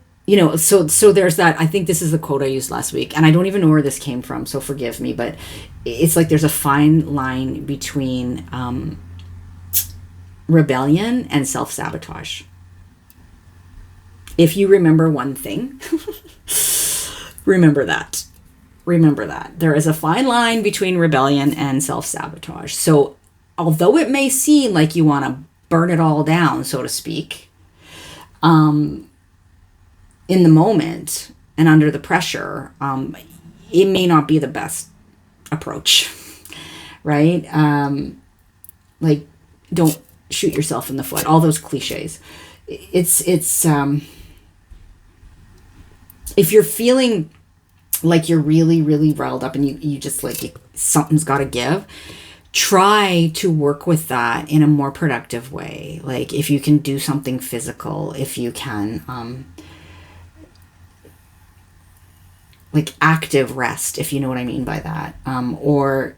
so there's that. I think this is the quote I used last week, and I don't even know where this came from, so forgive me, but it's like there's a fine line between rebellion and self-sabotage. If you remember one thing, remember that. Remember that. There is a fine line between rebellion and self-sabotage. So although it may seem like you want to burn it all down, so to speak, in the moment and under the pressure, it may not be the best approach, right? Like, don't shoot yourself in the foot. All those cliches. It's if you're feeling like you're really, really riled up and you just like something's got to give, try to work with that in a more productive way. Like if you can do something physical, if you can, like active rest, if you know what I mean by that, or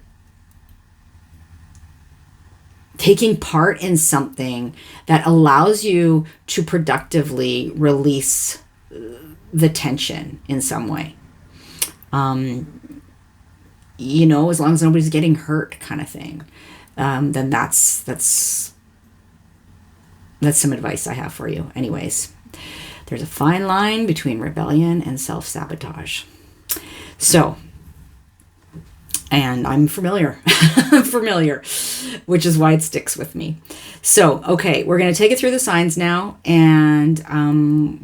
taking part in something that allows you to productively release the tension in some way. As long as nobody's getting hurt, kind of thing, then that's some advice I have for you. Anyways, there's a fine line between rebellion and self-sabotage. So, and I'm familiar, which is why it sticks with me. So, okay, we're going to take it through the signs now, and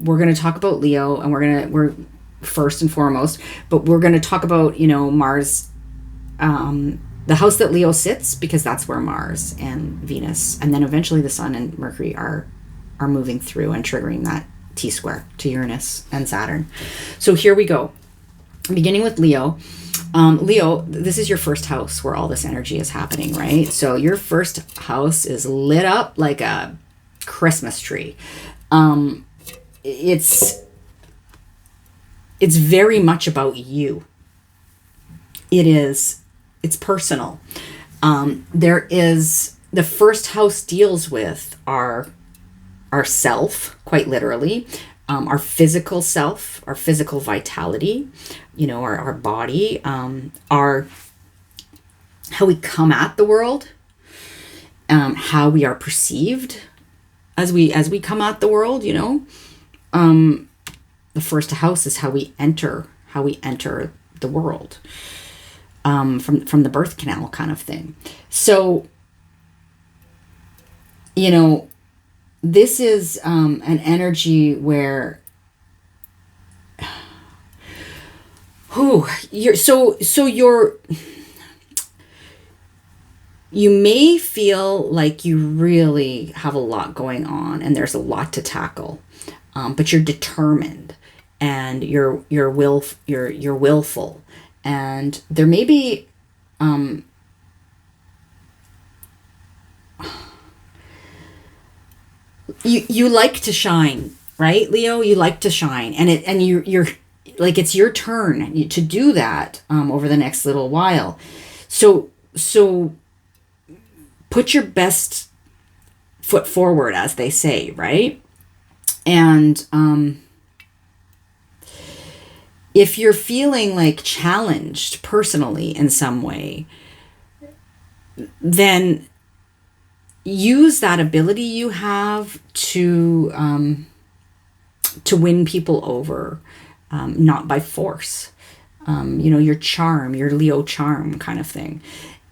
we're going to talk about Leo, and we're first and foremost, but we're going to talk about, Mars, the house that Leo sits, because that's where Mars and Venus, and then eventually the Sun and Mercury are moving through and triggering that T-square to Uranus and Saturn. So here we go. Beginning with Leo. Leo, this is your first house where all this energy is happening, right? So your first house is lit up like a Christmas tree. It's very much about you. It's personal. The first house deals with our self, quite literally, our physical self, our physical vitality, our body, how we come at the world, how we are perceived as we come at the world, the first house is how we enter the world, from the birth canal kind of thing. So, this is an energy where you may feel like you really have a lot going on and there's a lot to tackle, but you're determined and you're willful, and there may be you like to shine, right, Leo? You like to shine, and you're like, it's your turn to do that over the next little while. So put your best foot forward, as they say, right? And if you're feeling like challenged personally in some way, then use that ability you have to win people over, not by force. Your charm, your Leo charm kind of thing,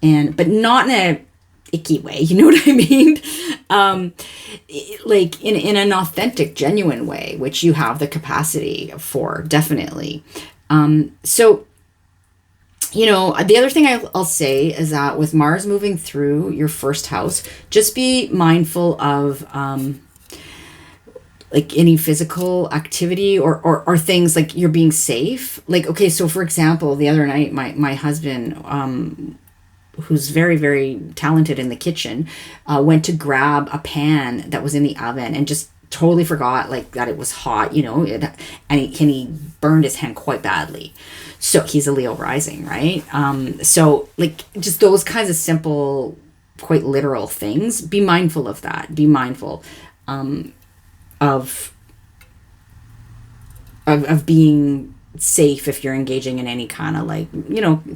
but not in a icky way. You know what I mean? Like in an authentic, genuine way, which you have the capacity for, definitely. So, the other thing I'll say is that with Mars moving through your first house, just be mindful of like any physical activity or things like you're being safe. Like, okay, so for example, the other night, my husband, who's very, very talented in the kitchen, went to grab a pan that was in the oven and just totally forgot like that it was hot, and he burned his hand quite badly. So he's a Leo rising, right? So like just those kinds of simple, quite literal things. Be mindful of that. Be mindful of of being safe if you're engaging in any kind of like,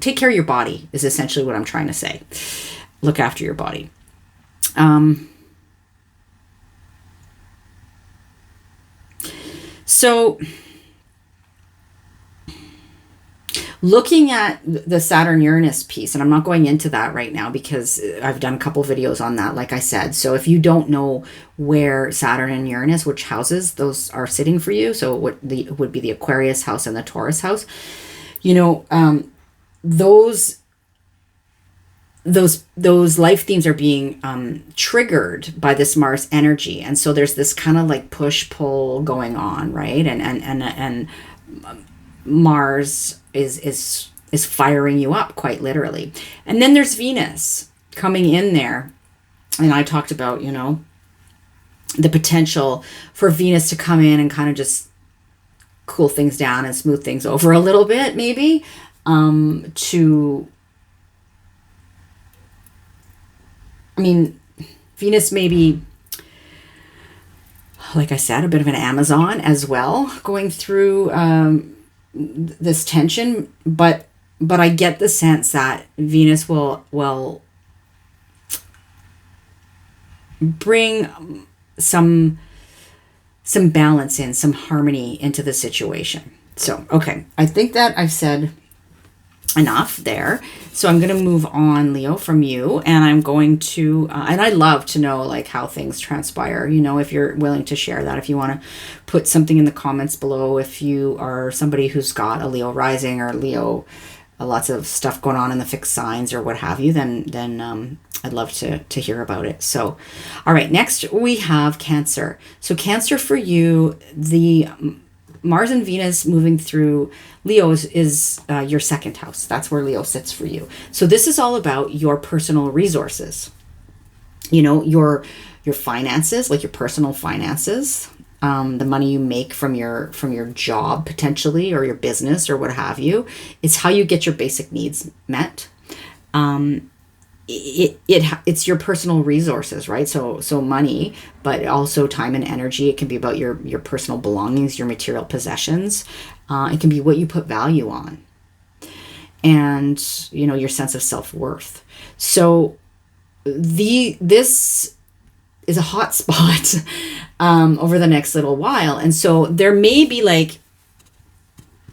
take care of your body is essentially what I'm trying to say. Look after your body. So looking at the Saturn-Uranus piece, and I'm not going into that right now because I've done a couple videos on that, like I said. So if you don't know where Saturn and Uranus, which houses those are sitting for you, so what would be the Aquarius house and the Taurus house, those life themes are being triggered by this Mars energy, and so there's this kind of like push pull going on, right? And Mars is firing you up quite literally. And then there's Venus coming in there. And I talked about, the potential for Venus to come in and kind of just cool things down and smooth things over a little bit, maybe, Venus may be, like I said, a bit of an Amazon as well, going through this tension, but I get the sense that Venus will bring some balance in, some harmony into the situation. So, okay, I think that I've said enough there. So I'm going to move on, Leo, from you, and I'm going to, and I love to know like how things transpire, if you're willing to share that, if you want to put something in the comments below, if you are somebody who's got a Leo rising or Leo, lots of stuff going on in the fixed signs or what have you, then I'd love to hear about it. So, all right, next we have Cancer. So Cancer for you, the Mars and Venus moving through Leo is your second house. That's where Leo sits for you. So this is all about your personal resources. Your finances, like your personal finances, the money you make from your job potentially, or your business or what have you. It's how you get your basic needs met. It's your personal resources, right? So money, but also time and energy. It can be about your personal belongings, your material possessions. It can be what you put value on, and your sense of self-worth. So this is a hot spot over the next little while, and so there may be like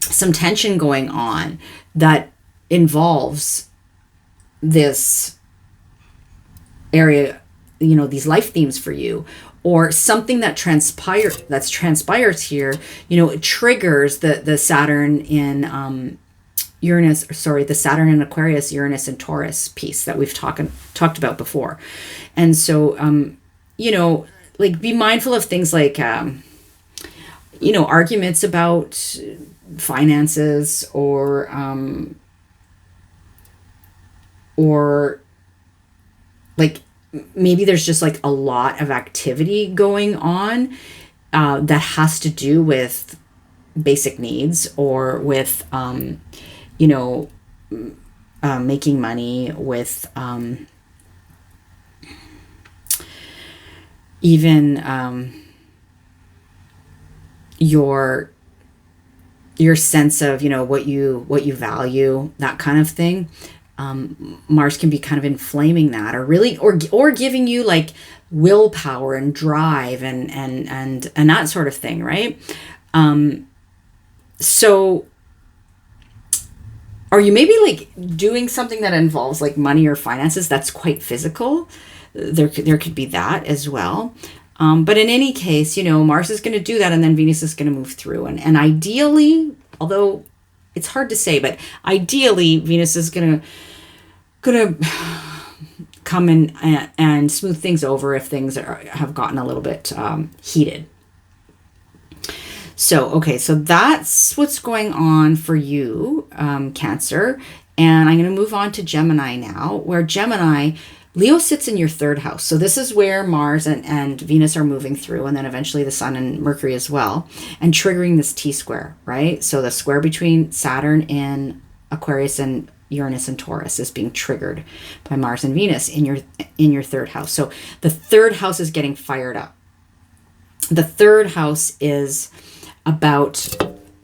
some tension going on that involves this area, these life themes for you, or something that transpires here, it triggers the Saturn in Uranus, the Saturn in Aquarius, Uranus and Taurus piece that we've talked about before. And so, like be mindful of things like, arguments about finances or like maybe there's just like a lot of activity going on that has to do with basic needs or with, making money, with even your sense of, what you value, that kind of thing. Mars can be kind of inflaming that, or giving you like willpower and drive and that sort of thing, right? So are you maybe like doing something that involves like money or finances that's quite physical? There could be that as well. But in any case, Mars is going to do that, and then Venus is going to move through, and ideally, although it's hard to say, but ideally Venus is gonna come in and smooth things over if things have gotten a little bit heated. So, okay, so that's what's going on for you, Cancer. And I'm going to move on to Gemini now, where Gemini, Leo sits in your third house. So this is where Mars and Venus are moving through, and then eventually the Sun and Mercury as well, and triggering this T-square, right? So the square between Saturn in Aquarius and Uranus and Taurus is being triggered by Mars and Venus in your third house. So the third house is getting fired up. The third house is about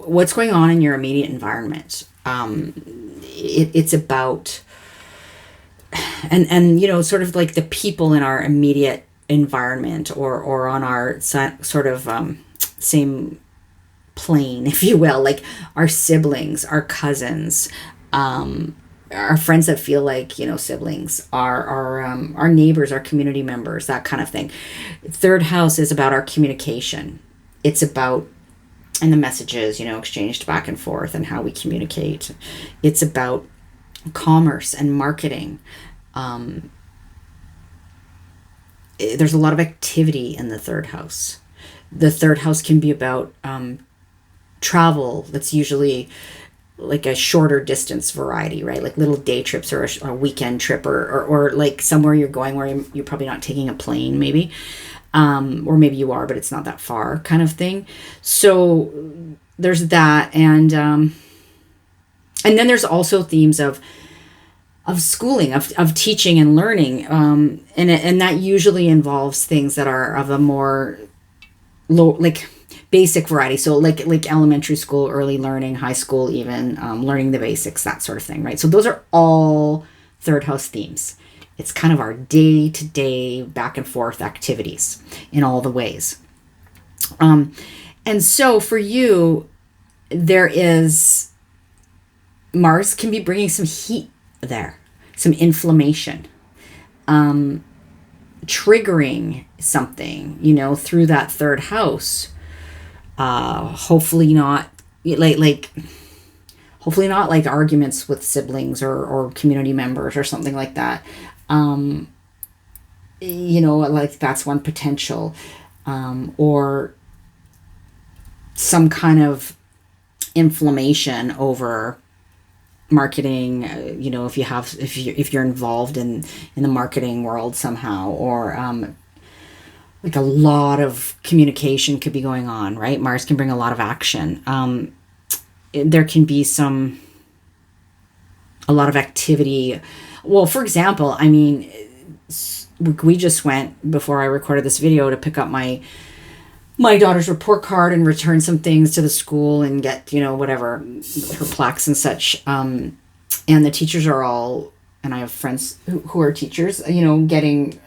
what's going on in your immediate environment. It's about, and sort of like the people in our immediate environment, or on our sort of same plane, if you will, like our siblings, our cousins, our friends that feel like siblings, our neighbors, our community members, that kind of thing. Third house is about our communication. It's about, and the messages exchanged back and forth, and how we communicate. It's about commerce and marketing. There's a lot of activity in the third house. The third house can be about travel. That's usually like a shorter distance variety, right? Like little day trips, or a weekend trip, or like somewhere you're going where you're probably not taking a plane, maybe. Or maybe you are, but it's not that far, kind of thing. So there's that. And then there's also themes of schooling, of teaching and learning. And that usually involves things that are of a more low, like basic variety. So like elementary school, early learning, high school, even learning the basics, that sort of thing, right? So those are all third house themes. It's kind of our day-to-day back and forth activities in all the ways. And so for you, there is, Mars can be bringing some heat there, some inflammation, triggering something, through that third house. Hopefully not hopefully not like arguments with siblings or community members or something like that. Like that's one potential, or some kind of inflammation over marketing, if you're involved in the marketing world somehow, or like a lot of communication could be going on, right? Mars can bring a lot of action. There can be a lot of activity. Well, for example, we just went, before I recorded this video, to pick up my daughter's report card and return some things to the school and get, whatever, her plaques and such. And the teachers are all, and I have friends who are teachers, getting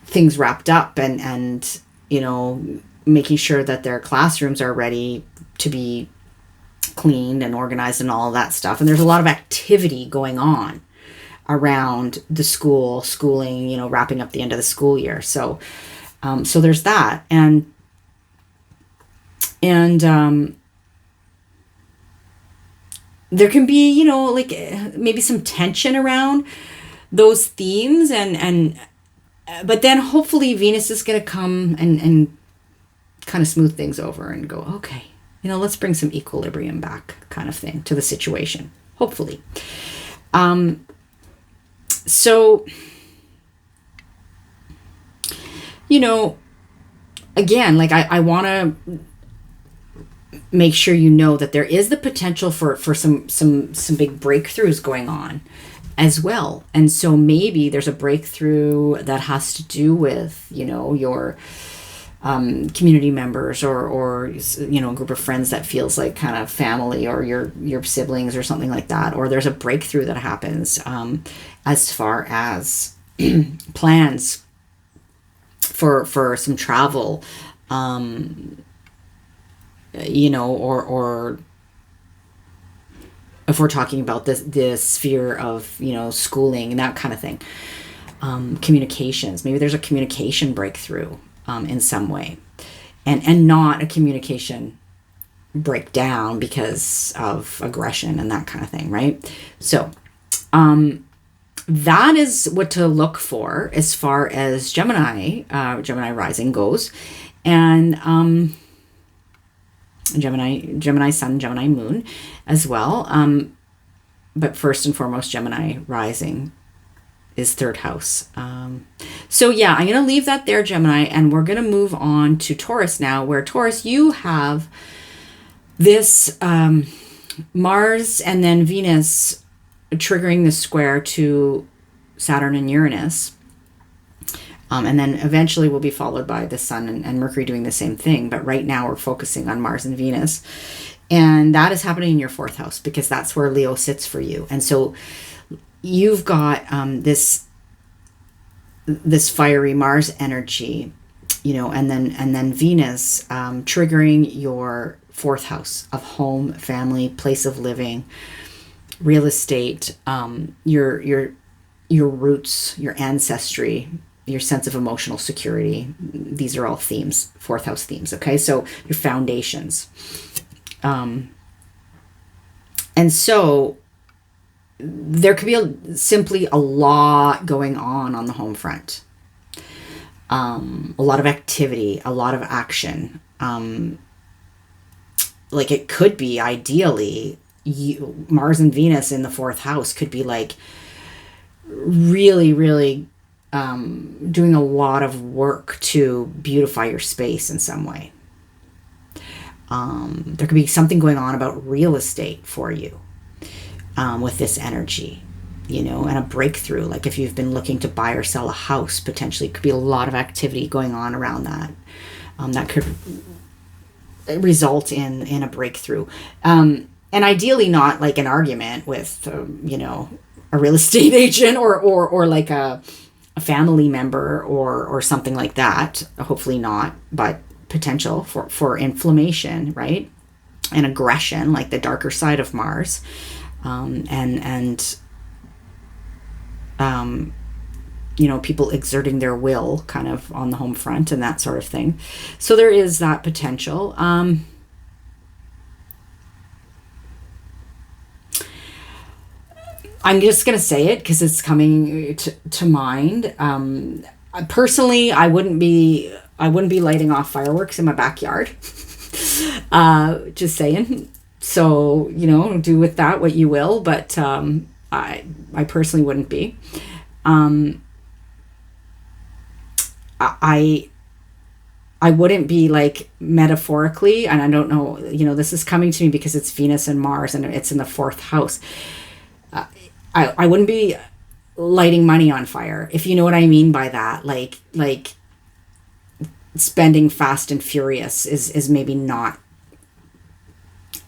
things wrapped up and making sure that their classrooms are ready to be cleaned and organized and all of that stuff. And there's a lot of activity going on around the schooling, wrapping up the end of the school year. So there's that. And there can be, maybe some tension around those themes, but then hopefully Venus is going to come and kind of smooth things over and go, okay, let's bring some equilibrium back, kind of thing, to the situation, hopefully. So, again, like I want to make sure that there is the potential for some big breakthroughs going on as well. And so maybe there's a breakthrough that has to do with, your community members or a group of friends that feels like kind of family, or your siblings or something like that. Or there's a breakthrough that happens as far as plans for some travel, or if we're talking about this sphere of, schooling and that kind of thing, communications, maybe there's a communication breakthrough in some way, and not a communication breakdown because of aggression and that kind of thing, right? So that is what to look for as far as Gemini rising goes, and Gemini sun, Gemini moon as well. But first and foremost, Gemini rising is third house. So yeah, I'm going to leave that there, Gemini, and we're going to move on to Taurus now, where Taurus, you have this Mars and then Venus triggering the square to Saturn and Uranus. And then eventually will be followed by the Sun and Mercury doing the same thing. But right now we're focusing on Mars and Venus. And that is happening in your 4th house because that's where Leo sits for you. And so you've got this fiery Mars energy, and then Venus triggering your 4th house of home, family, place of living, real estate, your roots, your ancestry, your sense of emotional security. These are all themes, 4th house themes. Okay, so your foundations. And so there could be simply a lot going on the home front. A lot of activity, a lot of action. Like it could be ideally, Mars and Venus in the 4th house could be like really, really doing a lot of work to beautify your space in some way. There could be something going on about real estate for you with this energy, and a breakthrough. Like if you've been looking to buy or sell a house, potentially could be a lot of activity going on around that. That could result in a breakthrough. And ideally not like an argument with, a real estate agent or like a family member or something like that. Hopefully not, but potential for inflammation, right? And aggression, like the darker side of Mars. People exerting their will kind of on the home front and that sort of thing. So there is that potential. I'm just going to say it because it's coming to mind. Personally, I wouldn't be lighting off fireworks in my backyard. Just saying. So, do with that what you will, but I personally wouldn't be. I wouldn't be like metaphorically, and I don't know, this is coming to me because it's Venus and Mars and it's in the 4th house. I wouldn't be lighting money on fire, if you know what I mean by that. Like spending fast and furious is maybe not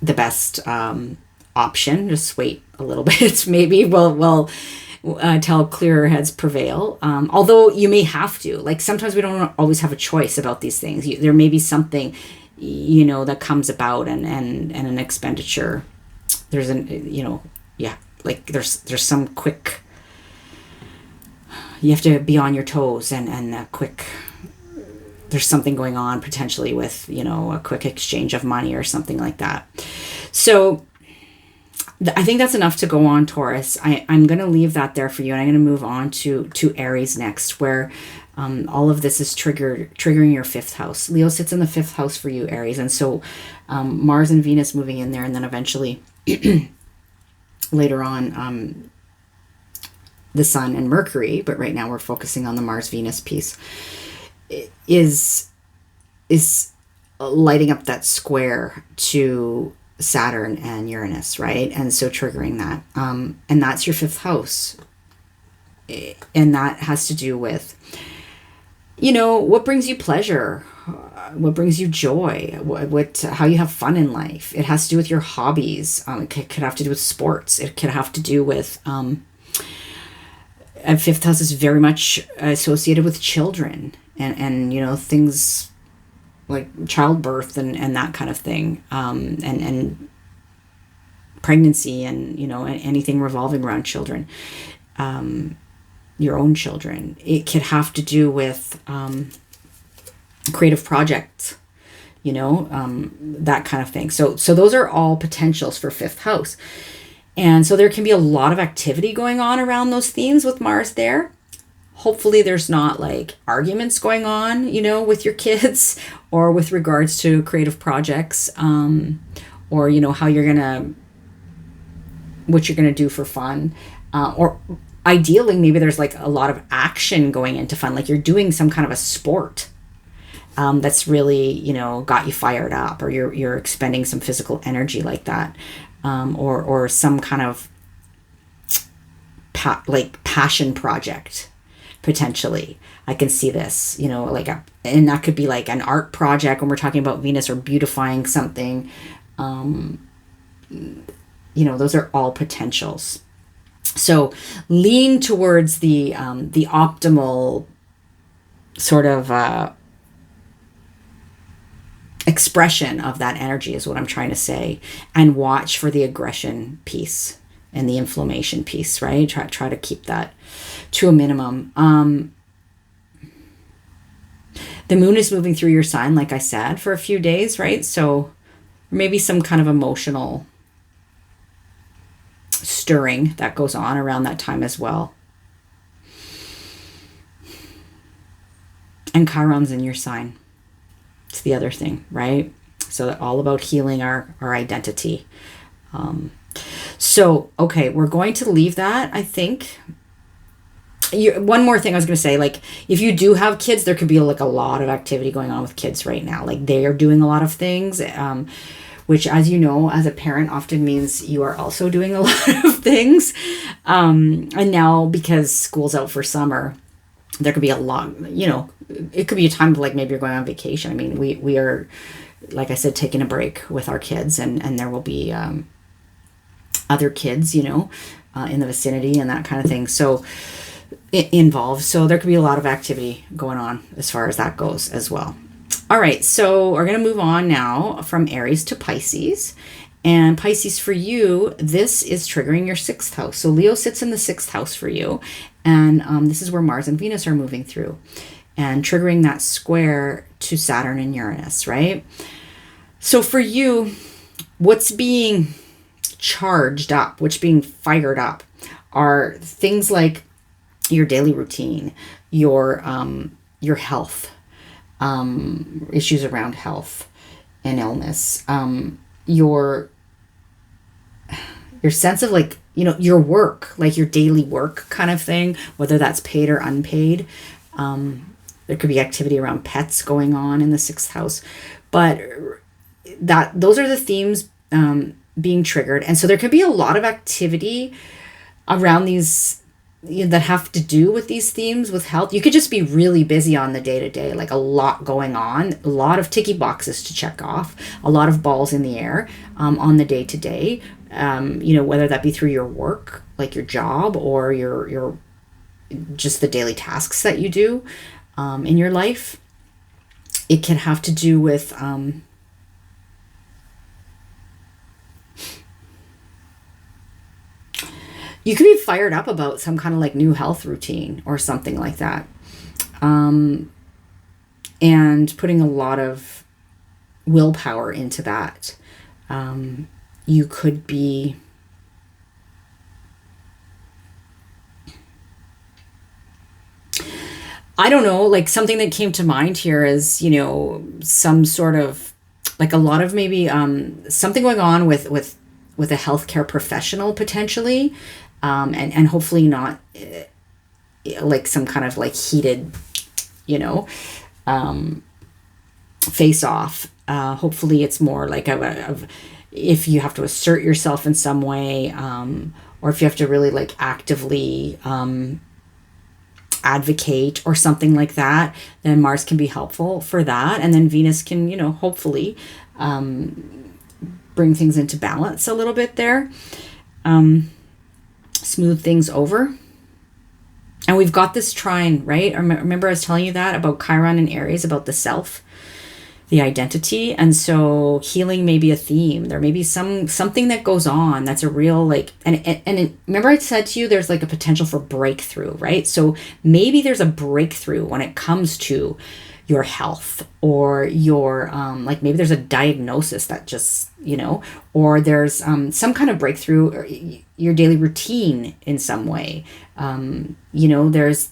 the best option. Just wait a little bit. Maybe we'll till clearer heads prevail. Although you may have to. Like sometimes we don't always have a choice about these things. There may be something, that comes about and an expenditure. There's like there's some quick. You have to be on your toes and a quick. There's something going on potentially with, a quick exchange of money or something like that. So I think that's enough to go on, Taurus. I'm going to leave that there for you. And I'm going to move on to Aries next, where all of this is triggering your 5th house. Leo sits in the 5th house for you, Aries. And so Mars and Venus moving in there, and then eventually later on the Sun and Mercury, but right now we're focusing on the Mars-Venus piece, is lighting up that square to Saturn and Uranus, right? And so triggering that. And that's your 5th house. And that has to do with, what brings you pleasure, what brings you joy, how you have fun in life. It has to do with your hobbies. It could have to do with sports. It could have to do with, and 5th house is very much associated with children and things like childbirth and that kind of thing, and pregnancy and anything revolving around children, your own children. It could have to do with creative projects, that kind of thing. So those are all potentials for 5th house. And so there can be a lot of activity going on around those themes with Mars there. Hopefully there's not like arguments going on, with your kids or with regards to creative projects, or, what you're going to do for fun. Or ideally, maybe there's like a lot of action going into fun, like you're doing some kind of a sport that's really, got you fired up, or you're expending some physical energy like that, or some kind of passion project. potentially. I can see this, you know, like, and that could be like an art project when we're talking about Venus, or beautifying something. You know, those are all potentials. So lean towards the optimal sort of expression of that energy is what I'm trying to say, and watch for the aggression piece and the inflammation piece, right? Try to keep that to a minimum. The moon is moving through your sign, like I said, for a few days, right? So maybe some kind of emotional stirring that goes on around that time as well. And Chiron's in your sign. It's the other thing, right? So all about healing our identity. So, okay, we're going to leave that, I think. One more thing I was going to say, like, if you do have kids, there could be like a lot of activity going on with kids right now. Like, they are doing a lot of things, which, as you know, as a parent often means you are also doing a lot of things. And now, because school's out for summer, there could be a lot, you know, it could be a time of like, maybe you're going on vacation. I mean, we are, like I said, taking a break with our kids, and there will be other kids, you know, in the vicinity and that kind of thing. So involved. So there could be a lot of activity going on as far as that goes as well. All right. So we're going to move on now from Aries to Pisces. And Pisces, for you, this is triggering your 6th house. So Leo sits in the 6th house for you. And this is where Mars and Venus are moving through and triggering that square to Saturn and Uranus, right? So for you, what's being charged up, what's being fired up, are things like your daily routine, your health, issues around health and illness, your sense of like, you know, your work, like your daily work kind of thing, whether that's paid or unpaid. There could be activity around pets going on in the 6th house, but those are the themes being triggered. And so there could be a lot of activity around these, you know, that have to do with these themes with health. You could just be really busy on the day-to-day, like a lot going on, a lot of ticky boxes to check off, a lot of balls in the air on the day-to-day, you know, whether that be through your work, like your job, or your just the daily tasks that you do in your life. It can have to do with you could be fired up about some kind of like new health routine or something like that. And putting a lot of willpower into that. You could be I don't know, like something that came to mind here is, you know, some sort of like a lot of maybe something going on with a healthcare professional potentially. And hopefully not like some kind of like heated, you know, face off. Hopefully it's more like if you have to assert yourself in some way, or if you have to really like actively advocate or something like that, then Mars can be helpful for that. And then Venus can, you know, hopefully bring things into balance a little bit there. Smooth things over. And we've got this trine, right? Remember I was telling you that about Chiron and Aries, about the self, the identity. And so healing may be a theme. There may be something that goes on that's a real like, and remember I said to you, there's like a potential for breakthrough, right? So maybe there's a breakthrough when it comes to your health, or your like maybe there's a diagnosis that just, you know, or there's some kind of breakthrough, or your daily routine in some way. You know, there's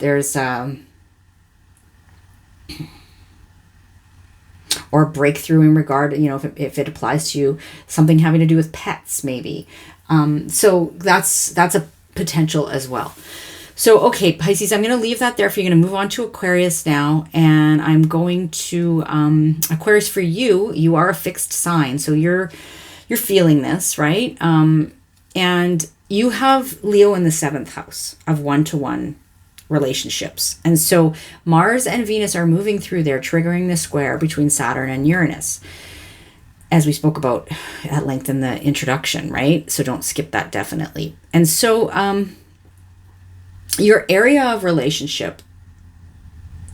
or a breakthrough in regard, you know, if it applies to you, something having to do with pets maybe. So that's a potential as well. So, okay, Pisces, I'm going to leave that there for you. I'm going to move on to Aquarius now. And I'm going to, Aquarius, for you, you are a fixed sign. So you're feeling this, right? And you have Leo in the 7th house of one-to-one relationships. And so Mars and Venus are moving through there, triggering the square between Saturn and Uranus, as we spoke about at length in the introduction, right? So don't skip that, definitely. And so your area of relationship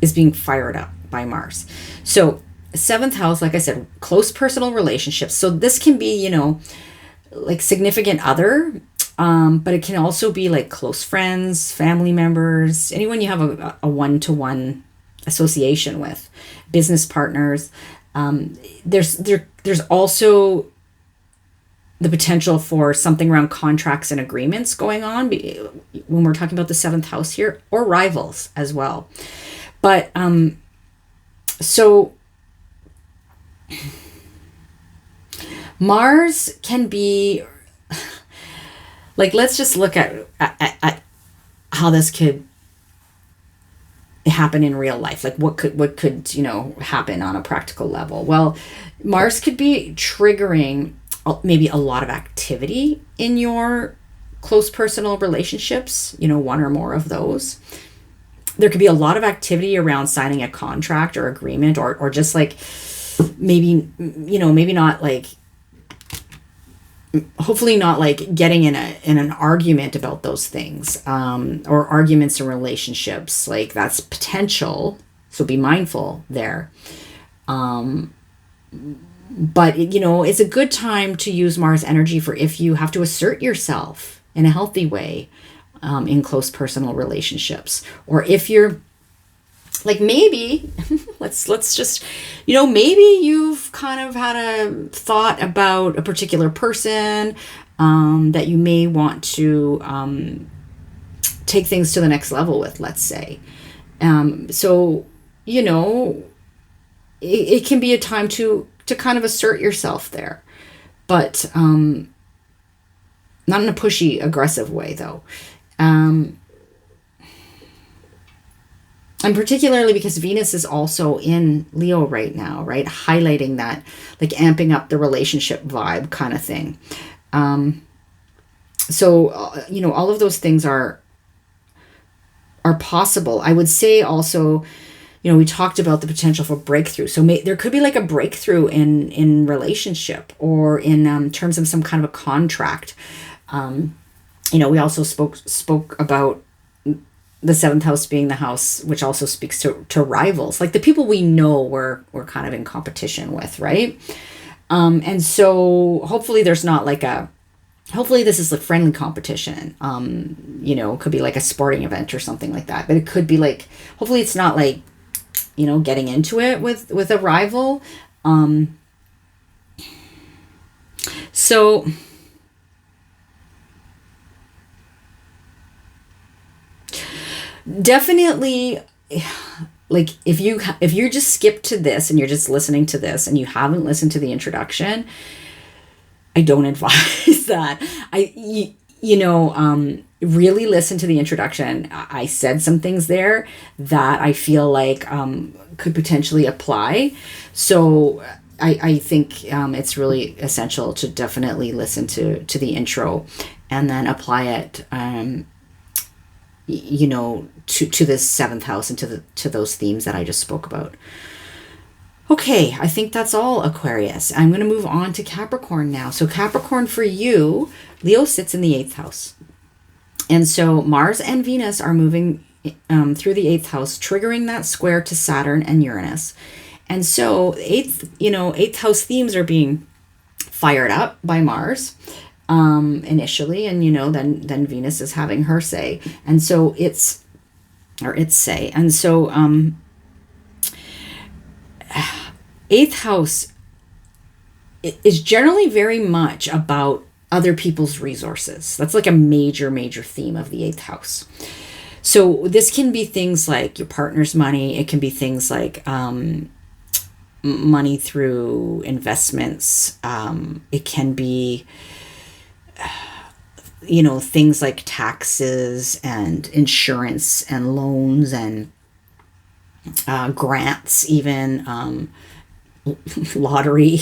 is being fired up by Mars. So 7th house, like I said, close personal relationships. So this can be, like significant other, but it can also be like close friends, family members, anyone you have a one-to-one association with, business partners. There's also the potential for something around contracts and agreements going on when we're talking about the 7th house here, or rivals as well. But so Mars can be like, let's just look at how this could happen in real life. Like what could happen on a practical level? Well, Mars could be triggering maybe a lot of activity in your close personal relationships, one or more of those. There could be a lot of activity around signing a contract or agreement, or just like maybe not like, hopefully not like getting in an argument about those things, or arguments in relationships. Like that's potential, so be mindful there. But it's a good time to use Mars energy for if you have to assert yourself in a healthy way, in close personal relationships, or if you're like, maybe let's just, maybe you've kind of had a thought about a particular person, that you may want to take things to the next level with, let's say. So it can be a time to kind of assert yourself there, but not in a pushy, aggressive way, though. And particularly because Venus is also in Leo right now, right? Highlighting that, like amping up the relationship vibe kind of thing. So all of those things are possible. I would say also, we talked about the potential for breakthrough. So there could be like a breakthrough in relationship, or in terms of some kind of a contract. We also spoke about the 7th house being the house which also speaks to rivals, like the people we know we're kind of in competition with, right? And so hopefully there's not like hopefully this is like friendly competition. Could be like a sporting event or something like that, but it could be like, hopefully it's not like, getting into it with a rival. So definitely, like if you just skip to this and you're just listening to this and you haven't listened to the introduction, I don't advise that. Really listen to the introduction. I said some things there that I feel like could potentially apply. So I think it's really essential to definitely listen to the intro and then apply it, to this 7th house and to those themes that I just spoke about. Okay, I think that's all, Aquarius. I'm going to move on to Capricorn now. So Capricorn, for you, Leo sits in the 8th house. And so Mars and Venus are moving through the 8th house, triggering that square to Saturn and Uranus. And so 8th house themes are being fired up by Mars initially, and then Venus is having her say. And so its say. And so 8th house is generally very much about other people's resources. That's like a major theme of the 8th house. So this can be things like your partner's money. It can be things like money through investments. It can be things like taxes and insurance and loans and grants, even lottery.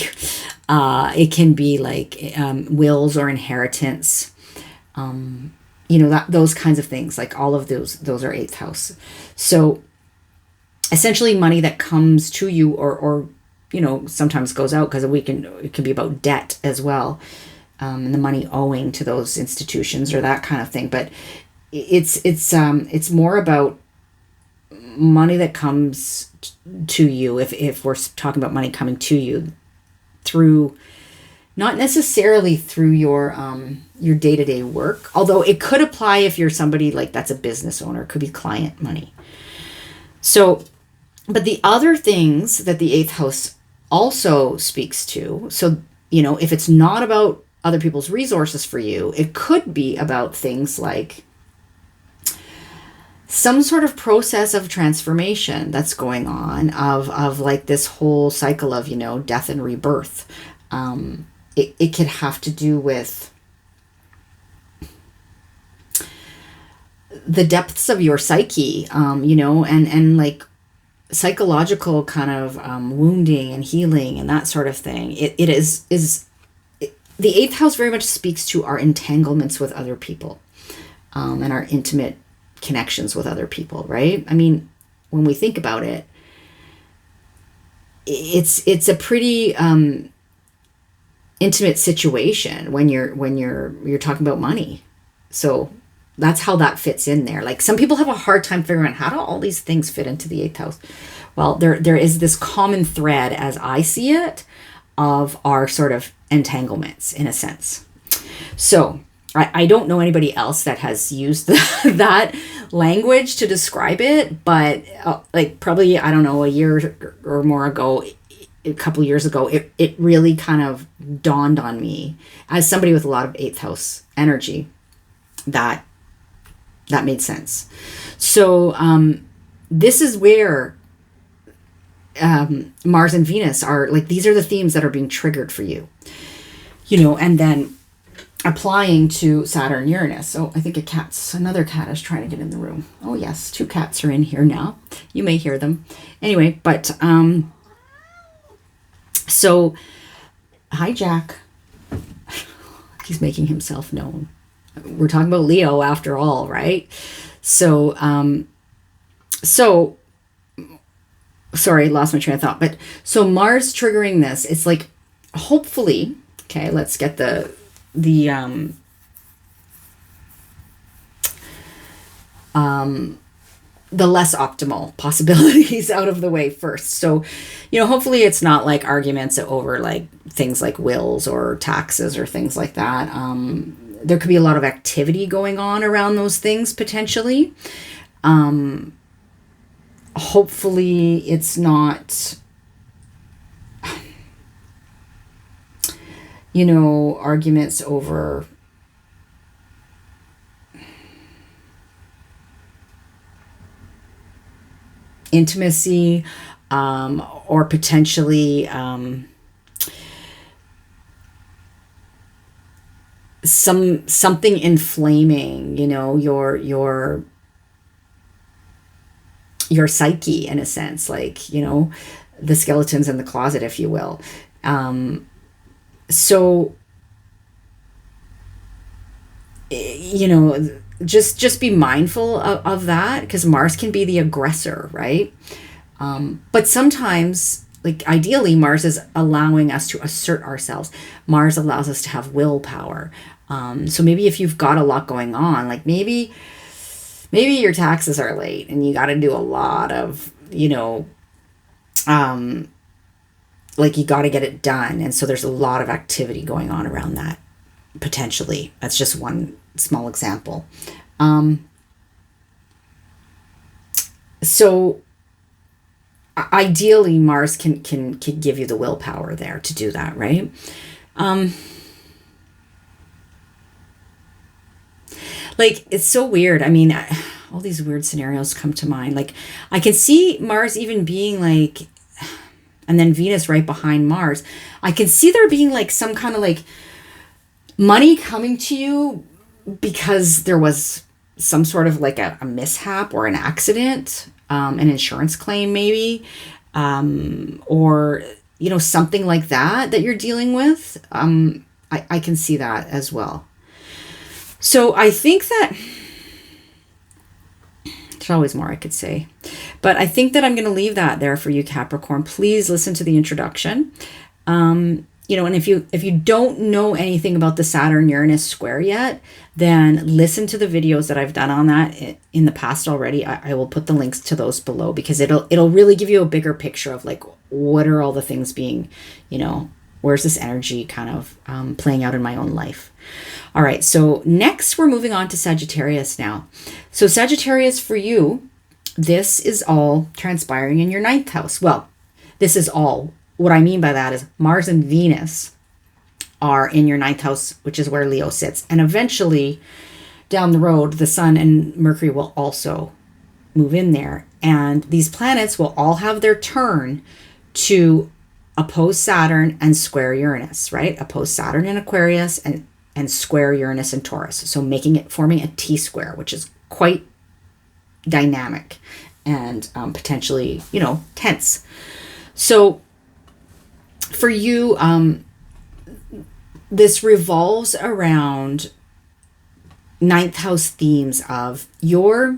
It can be like wills or inheritance. those kinds of things, like all of those are eighth house. So essentially money that comes to you or sometimes goes out, because it can be about debt as well, and the money owing to those institutions or that kind of thing. But it's more about money that comes to you, if we're talking about money coming to you through, not necessarily through your day-to-day work, although it could apply if you're somebody like that's a business owner. It could be client money. So, but the other things that the eighth house also speaks to, so if it's not about other people's resources for you, it could be about things like some sort of process of transformation that's going on, of like this whole cycle of death and rebirth. It could have to do with the depths of your psyche, and like psychological kind of wounding and healing and that sort of thing. The eighth house very much speaks to our entanglements with other people, and our intimate connections with other people, right? I mean, when we think about it, it's a pretty intimate situation when you're talking about money. So that's how that fits in there. Like, some people have a hard time figuring out how do all these things fit into the eighth house. Well, there is this common thread, as I see it, of our sort of entanglements in a sense. So I don't know anybody else that has used that language to describe it, but like probably, I don't know, a year or more ago, a couple years ago, it really kind of dawned on me, as somebody with a lot of eighth house energy, that made sense. So this is where Mars and Venus are, like, these are the themes that are being triggered for you, and then applying to Saturn-Uranus. So I think another cat is trying to get in the room. Oh yes, 2 cats are in here now. You may hear them. Anyway, but so hi Jack. He's making himself known. We're talking about Leo after all, right? So sorry, lost my train of thought. But so Mars triggering this, it's like, hopefully, okay, let's get the less optimal possibilities out of the way first. So, hopefully it's not like arguments over like things like wills or taxes or things like that. There could be a lot of activity going on around those things potentially. Hopefully it's not, arguments over intimacy, or potentially something inflaming, your psyche in a sense, like, the skeletons in the closet, if you will. So, just be mindful of that, because Mars can be the aggressor, right? But sometimes, like, ideally, Mars is allowing us to assert ourselves. Mars allows us to have willpower. So maybe if you've got a lot going on, like maybe your taxes are late and you got to do a lot of, like, you got to get it done. And so there's a lot of activity going on around that, potentially. That's just one small example. So ideally, Mars can give you the willpower there to do that, right? Like, it's so weird. I mean, all these weird scenarios come to mind. Like, I can see Mars even being like, and then Venus right behind Mars. I can see there being like some kind of like money coming to you because there was some sort of like a mishap or an accident, an insurance claim maybe, or, something like that you're dealing with. I can see that as well. So I think that there's always more I could say, but I think that I'm going to leave that there for you, Capricorn. Please listen to the introduction. And if you don't know anything about the Saturn-Uranus square yet, then listen to the videos that I've done on that in the past already. I will put the links to those below, because it'll really give you a bigger picture of like, what are all the things being, where's this energy kind of playing out in my own life. All right, so next we're moving on to Sagittarius now. So Sagittarius, for you, this is all transpiring in your 9th house. Well, this is all. What I mean by that is Mars and Venus are in your 9th house, which is where Leo sits. And eventually down the road, the Sun and Mercury will also move in there. And these planets will all have their turn to oppose Saturn and square Uranus, right? Oppose Saturn in Aquarius and square Uranus in Taurus. So forming a T-square, which is quite dynamic and potentially, tense. So for you, this revolves around 9th house themes of your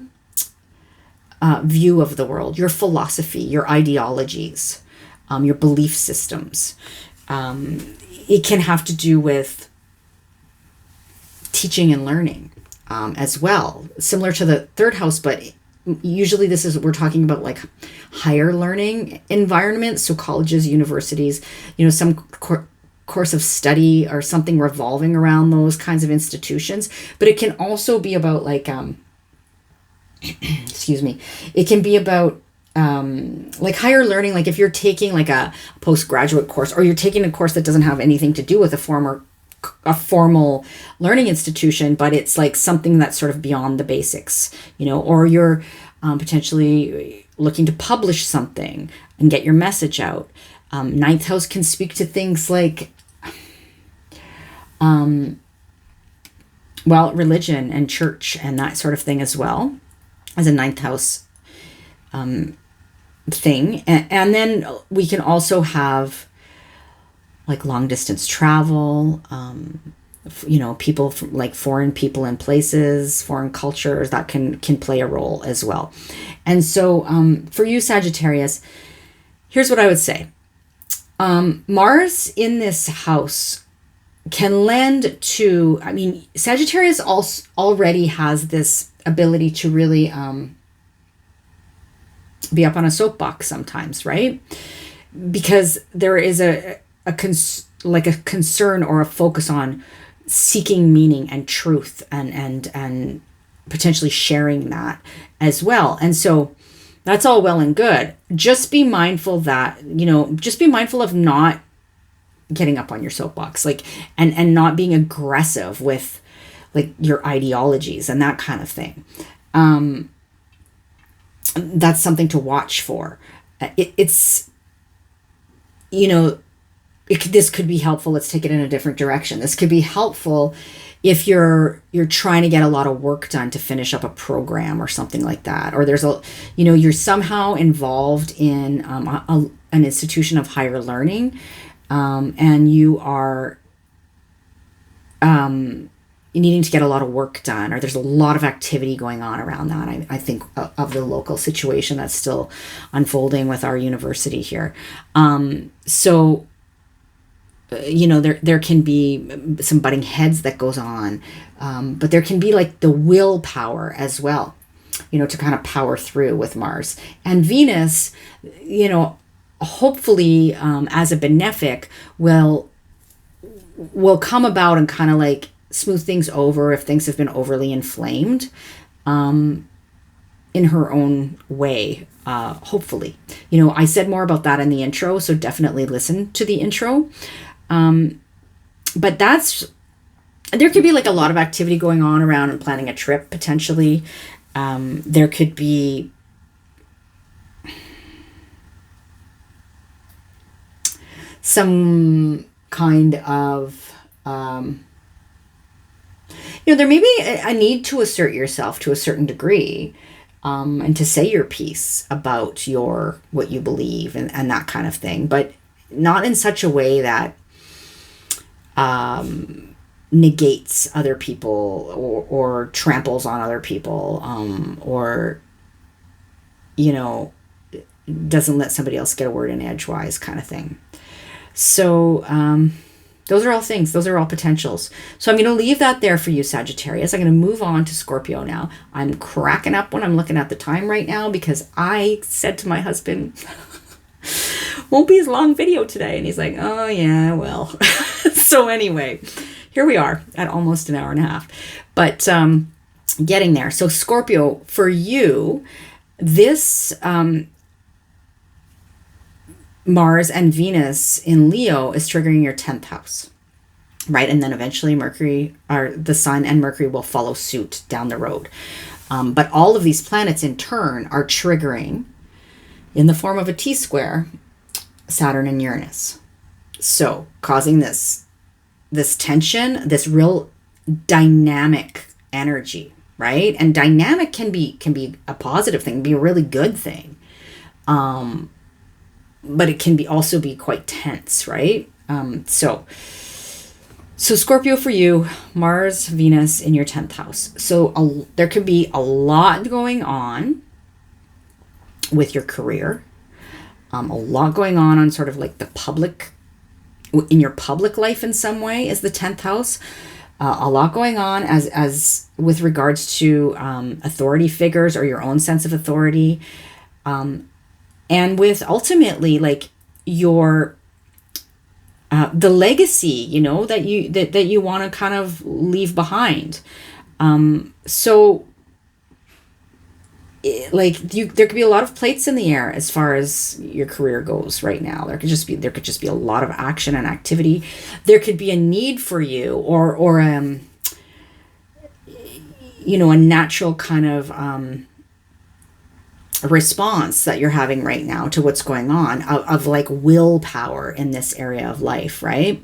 view of the world, your philosophy, your ideologies, your belief systems. It can have to do with teaching and learning as well, similar to the 3rd house, but usually we're talking about like higher learning environments, so colleges, universities, some course of study or something revolving around those kinds of institutions. But it can also be about like excuse me, it can be about like higher learning, like if you're taking like a postgraduate course, or you're taking a course that doesn't have anything to do with a formal learning institution, but it's like something that's sort of beyond the basics, or you're potentially looking to publish something and get your message out. 9th house can speak to things like, religion and church and that sort of thing as well, as a 9th house thing. And then we can also have like long distance travel, people from like foreign people and places, foreign cultures that can play a role as well. And so for you, Sagittarius, here's what I would say. Mars in this house can lend to, Sagittarius already has this ability to really be up on a soapbox sometimes, right? Because there is a concern or a focus on seeking meaning and truth and potentially sharing that as well. And so that's all well and good. Just be mindful that, just be mindful of not getting up on your soapbox, like, and not being aggressive with like your ideologies and that kind of thing. That's something to watch for. This could be helpful. Let's take it in a different direction. This could be helpful if you're trying to get a lot of work done to finish up a program or something like that, or there's you're somehow involved in an institution of higher learning, and you are needing to get a lot of work done, or there's a lot of activity going on around that. I think of the local situation that's still unfolding with our university here. So there can be some butting heads that goes on, but there can be like the willpower as well, to kind of power through with Mars. And Venus, hopefully as a benefic will come about and kind of like smooth things over if things have been overly inflamed in her own way, hopefully. I said more about that in the intro, so definitely listen to the intro. But there could be like a lot of activity going on around and planning a trip potentially. There could be some kind of, there may be a need to assert yourself to a certain degree, and to say your piece about what you believe and that kind of thing, but not in such a way that negates other people or tramples on other people, or, you know, doesn't let somebody else get a word in edgewise kind of thing. So those are all things. Those are all potentials. So I'm going to leave that there for you, Sagittarius. I'm going to move on to Scorpio now. I'm cracking up when I'm looking at the time right now because I said to my husband, won't be as long video today. And he's like, oh, yeah, well. So anyway, here we are at almost an hour and a half. But getting there. So Scorpio, for you, this Mars and Venus in Leo is triggering your 10th house, right? And then eventually Mercury, or the Sun and Mercury, will follow suit down the road. But all of these planets in turn are triggering, in the form of a T-square, Saturn and Uranus. So causing this tension, this real dynamic energy, right? And dynamic can be a positive thing, be a really good thing. But it can also be quite tense, right? So Scorpio for you, Mars, Venus in your 10th house. So there could be a lot going on with your career, a lot going on sort of like the public, in your public life in some way is the 10th house. A lot going on as with regards to authority figures or your own sense of authority. And with ultimately like your the legacy, you know, that you want to kind of leave behind. So there could be a lot of plates in the air as far as your career goes right now. There could just be a lot of action and activity. There could be a need for you or you know, a natural kind of response that you're having right now to what's going on of like willpower in this area of life, right?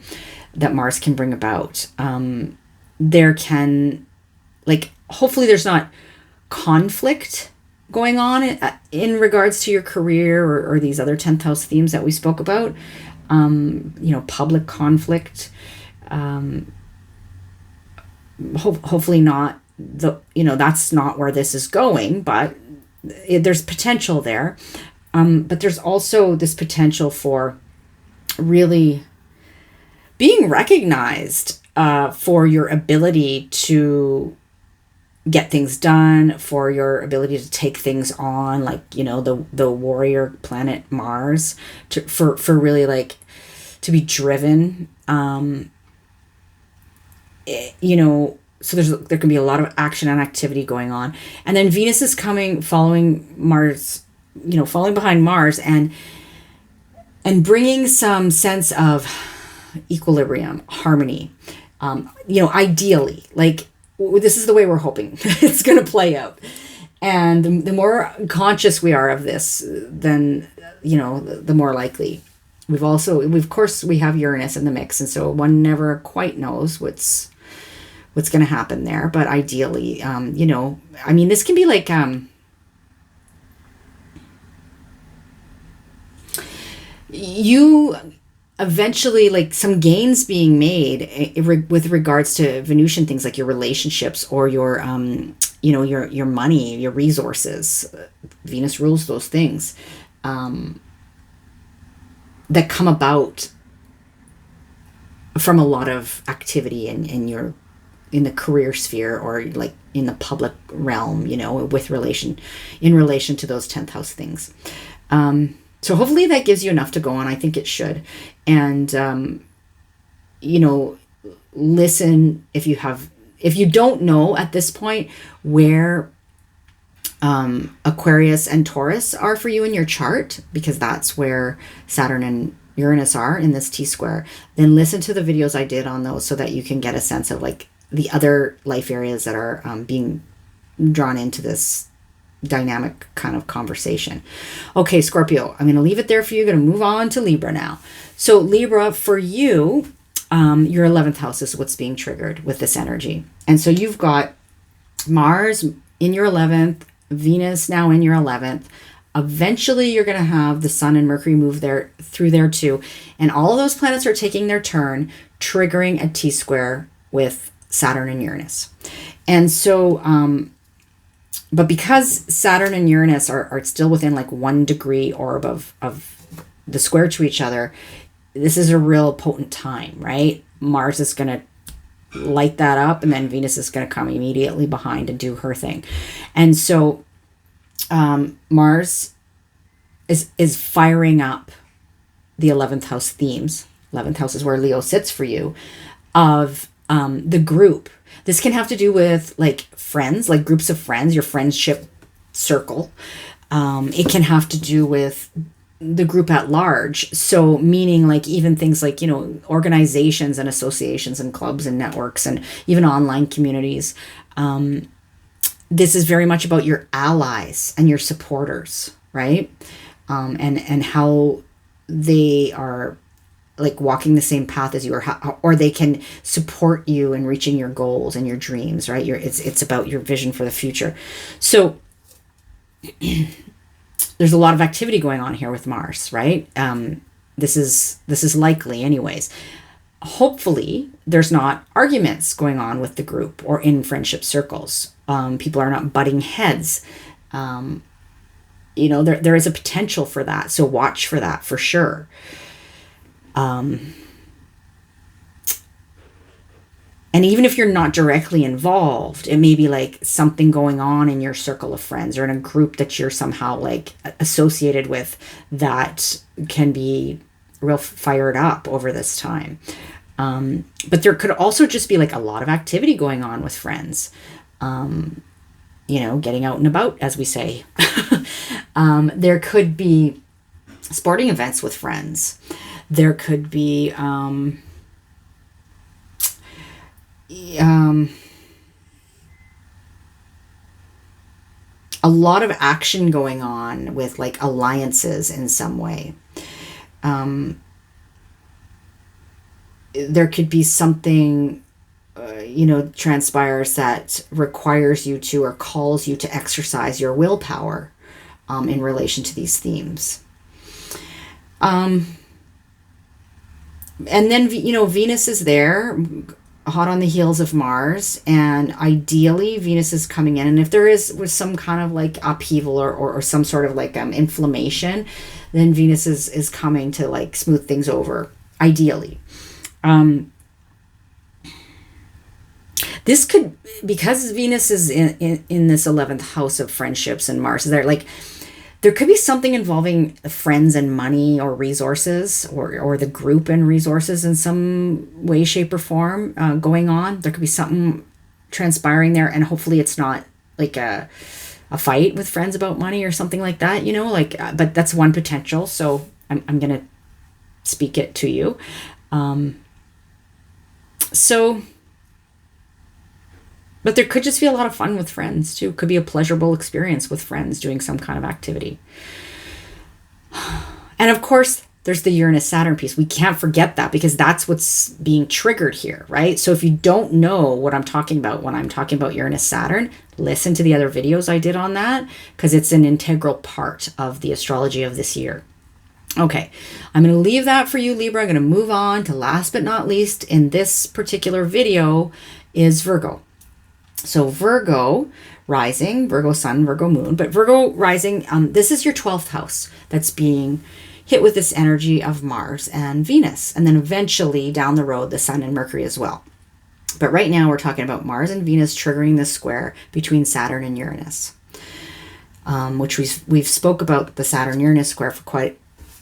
That Mars can bring about. There can, like, hopefully there's not conflict going on in regards to your career or these other 10th house themes that we spoke about. You know, public conflict. Hopefully not that's not where this is going, but there's potential there. But there's also this potential for really being recognized for your ability to get things done, for your ability to take things on, like, you know, the warrior planet Mars, for really like to be driven. You know, so there can be a lot of action and activity going on. And then Venus is following Mars, you know, following behind Mars and bringing some sense of equilibrium, harmony. You know, ideally, like, this is the way we're hoping it's going to play out. And the more conscious we are of this, then, you know, the more likely. Of course, we have Uranus in the mix. And so one never quite knows what's going to happen there. But ideally, you know, I mean, this can be like, you eventually, like, some gains being made with regards to Venusian things like your relationships or your, you know, your money, your resources. Venus rules those things, that come about from a lot of activity in the career sphere or like in the public realm, you know, in relation to those 10th house things. So hopefully that gives you enough to go on. I think it should. And, you know, listen if you don't know at this point where Aquarius and Taurus are for you in your chart, because that's where Saturn and Uranus are in this T-square, then listen to the videos I did on those so that you can get a sense of like the other life areas that are being drawn into this dynamic kind of conversation. Okay, Scorpio, I'm going to leave it there for you. I'm going to move on to Libra now. So Libra, for you, your 11th house is what's being triggered with this energy. And so you've got Mars in your 11th, Venus now in your 11th. Eventually you're going to have the Sun and Mercury move through there too. And all of those planets are taking their turn, triggering a T-square with Saturn and Uranus. And so, but because Saturn and Uranus are still within like 1 degree orb of the square to each other, this is a real potent time, right? Mars is going to light that up, and then Venus is going to come immediately behind and do her thing. And so Mars is firing up the 11th house themes. 11th house is where Leo sits for you, of the group. This can have to do with like friends, like groups of friends, your friendship circle. It can have to do with the group at large. So meaning like even things like, you know, organizations and associations and clubs and networks and even online communities. This is very much about your allies and your supporters, right? And how they are like walking the same path as you, or they can support you in reaching your goals and your dreams, right? It's about your vision for the future. So there's a lot of activity going on here with Mars, right? This is likely anyways. Hopefully there's not arguments going on with the group or in friendship circles. People are not butting heads. You know, there is a potential for that. So watch for that for sure. And even if you're not directly involved, it may be like something going on in your circle of friends or in a group that you're somehow like associated with that can be real fired up over this time. But there could also just be like a lot of activity going on with friends. You know, getting out and about, as we say. There could be sporting events with friends. There could be a lot of action going on with like alliances in some way. There could be something transpires that requires you to or calls you to exercise your willpower in relation to these themes. And then, Venus is there, hot on the heels of Mars, and ideally Venus is coming in. And if there was some kind of like upheaval or some sort of like inflammation, then Venus is coming to like smooth things over, ideally. This could, because Venus is in this 11th house of friendships and Mars is there, like there could be something involving friends and money or resources or the group and resources in some way, shape, or form going on. There could be something transpiring there, and hopefully it's not like a fight with friends about money or something like that, but that's one potential. So I'm going to speak it to you. But there could just be a lot of fun with friends too. Could be a pleasurable experience with friends doing some kind of activity. And of course, there's the Uranus-Saturn piece. We can't forget that because that's what's being triggered here, right? So if you don't know what I'm talking about when I'm talking about Uranus-Saturn, listen to the other videos I did on that because it's an integral part of the astrology of this year. Okay, I'm going to leave that for you, Libra. I'm going to move on to last but not least in this particular video is Virgo. So Virgo rising, Virgo sun, Virgo moon, but Virgo rising, this is your 12th house that's being hit with this energy of Mars and Venus, and then eventually down the road, the sun and Mercury as well. But right now we're talking about Mars and Venus triggering this square between Saturn and Uranus, which we've spoke about the Saturn-Uranus square for quite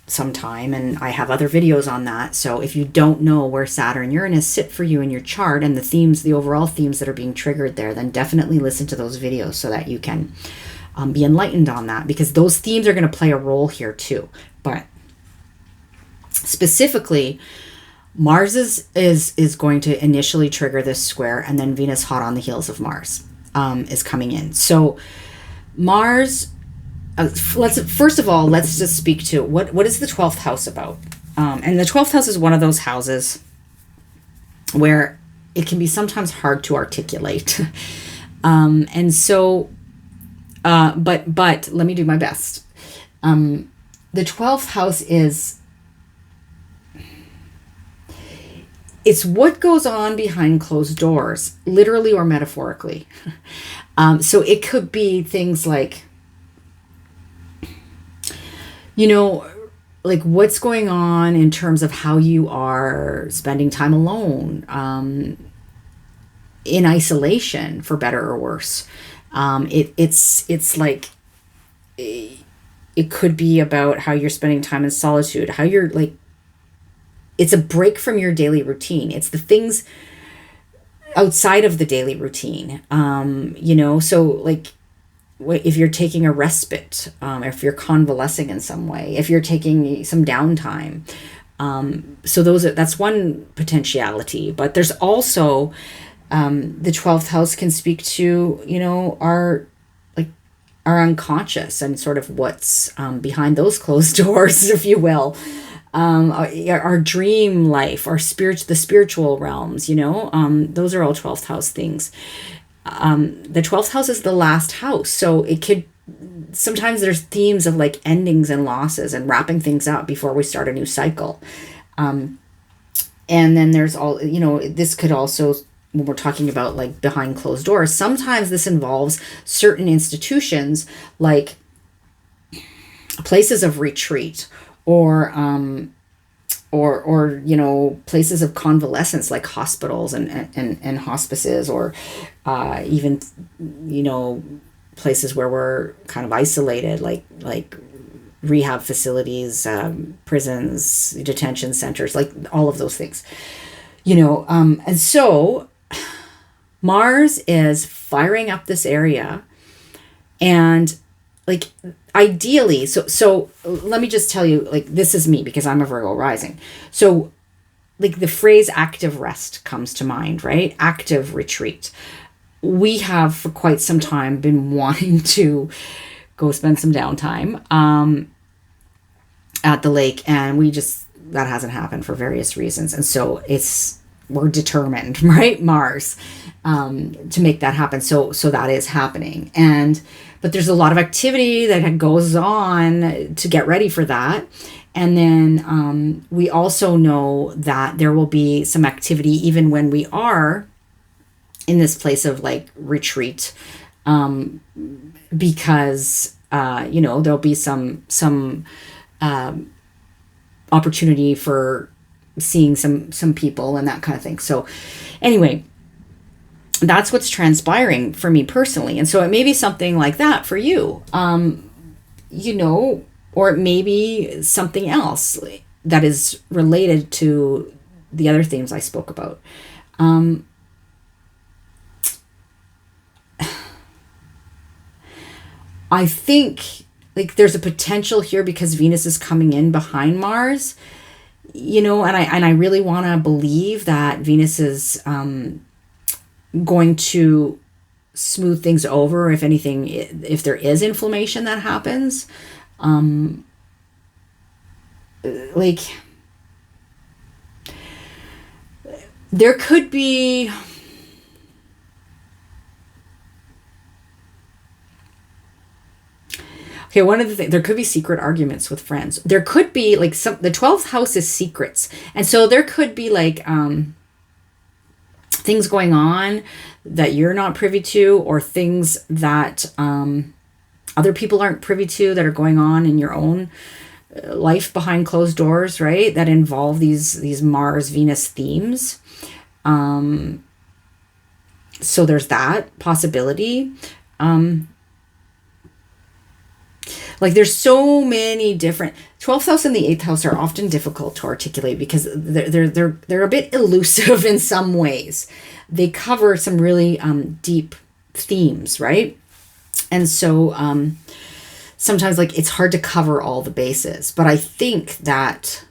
some time, and I have other videos on that. So if you don't know where Saturn and Uranus sit for you in your chart and the themes, the overall themes that are being triggered there, then definitely listen to those videos so that you can be enlightened on that, because those themes are going to play a role here too. But specifically, Mars is going to initially trigger this square, and then Venus, hot on the heels of Mars, is coming in. So Mars, let's just speak to what is the 12th house about. And the 12th house is one of those houses where it can be sometimes hard to articulate. And so, but let me do my best. The 12th house it's what goes on behind closed doors, literally or metaphorically. So it could be things like, you know, like what's going on in terms of how you are spending time alone, in isolation, for better or worse. It's like, it could be about how you're spending time in solitude, how you're like, it's a break from your daily routine. It's the things outside of the daily routine. So like, if you're taking a respite, if you're convalescing in some way, if you're taking some downtime. So that's one potentiality, but there's also, the 12th house can speak to, our unconscious and sort of what's, behind those closed doors, if you will. Our dream life, the spiritual realms, those are all 12th house things. The 12th house is the last house. So sometimes there's themes of like endings and losses and wrapping things up before we start a new cycle. And then there's all, this could also, when we're talking about like behind closed doors, sometimes this involves certain institutions like places of retreat, or places of convalescence like hospitals and hospices, or even places where we're kind of isolated, like rehab facilities, prisons, detention centers, like all of those things, and so Mars is firing up this area, and like ideally, so let me just tell you, like, this is me because I'm a Virgo rising. So like the phrase active rest comes to mind, right? Active retreat. We have for quite some time been wanting to go spend some downtime at the lake, and that hasn't happened for various reasons. And so we're determined, right? Mars, to make that happen. So that is happening. But there's a lot of activity that goes on to get ready for that. And then we also know that there will be some activity even when we are in this place of like retreat, because there'll be some opportunity for seeing some people and that kind of thing. So anyway, that's what's transpiring for me personally. And so it may be something like that for you, or it may be something else that is related to the other themes I spoke about. I think like there's a potential here because Venus is coming in behind Mars, and I really want to believe that Venus is going to smooth things over, if anything, if there is inflammation that happens. Like there could be one of the things, there could be secret arguments with friends. There could be like the 12th house is secrets. And so there could be like things going on that you're not privy to, or things that other people aren't privy to that are going on in your own life behind closed doors, right? That involve these Mars Venus themes. So there's that possibility. Like there's so many different 12th house and the 8th house are often difficult to articulate because they're a bit elusive in some ways. They cover some really deep themes, right? And so sometimes like it's hard to cover all the bases, but I think that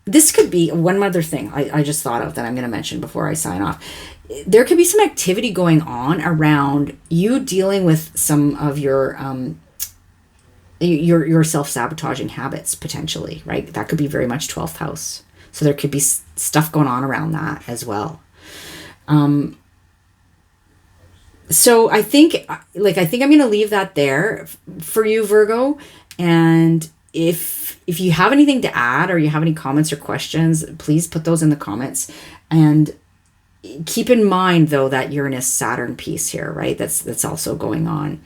this could be one other thing I just thought of that I'm going to mention before I sign off. There could be some activity going on around you dealing with some of your self-sabotaging habits potentially, right? That could be very much 12th house. So there could be stuff going on around that as well. So I think I'm going to leave that there for you, Virgo. And if you have anything to add or you have any comments or questions, please put those in the comments. And keep in mind, though, that Uranus Saturn piece here, right? That's also going on.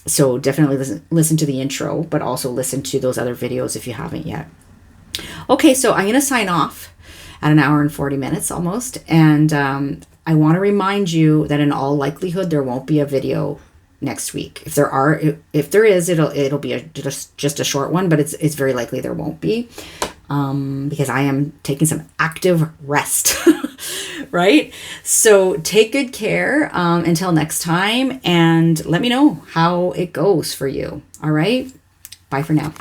So definitely listen to the intro, but also listen to those other videos if you haven't yet. Okay, so I'm going to sign off at an hour and 40 minutes almost. And I want to remind you that in all likelihood, there won't be a video next week. If there is, it'll be just a short one, but it's very likely there won't be, because I am taking some active rest, right? So take good care until next time, and let me know how it goes for you. All right, bye for now.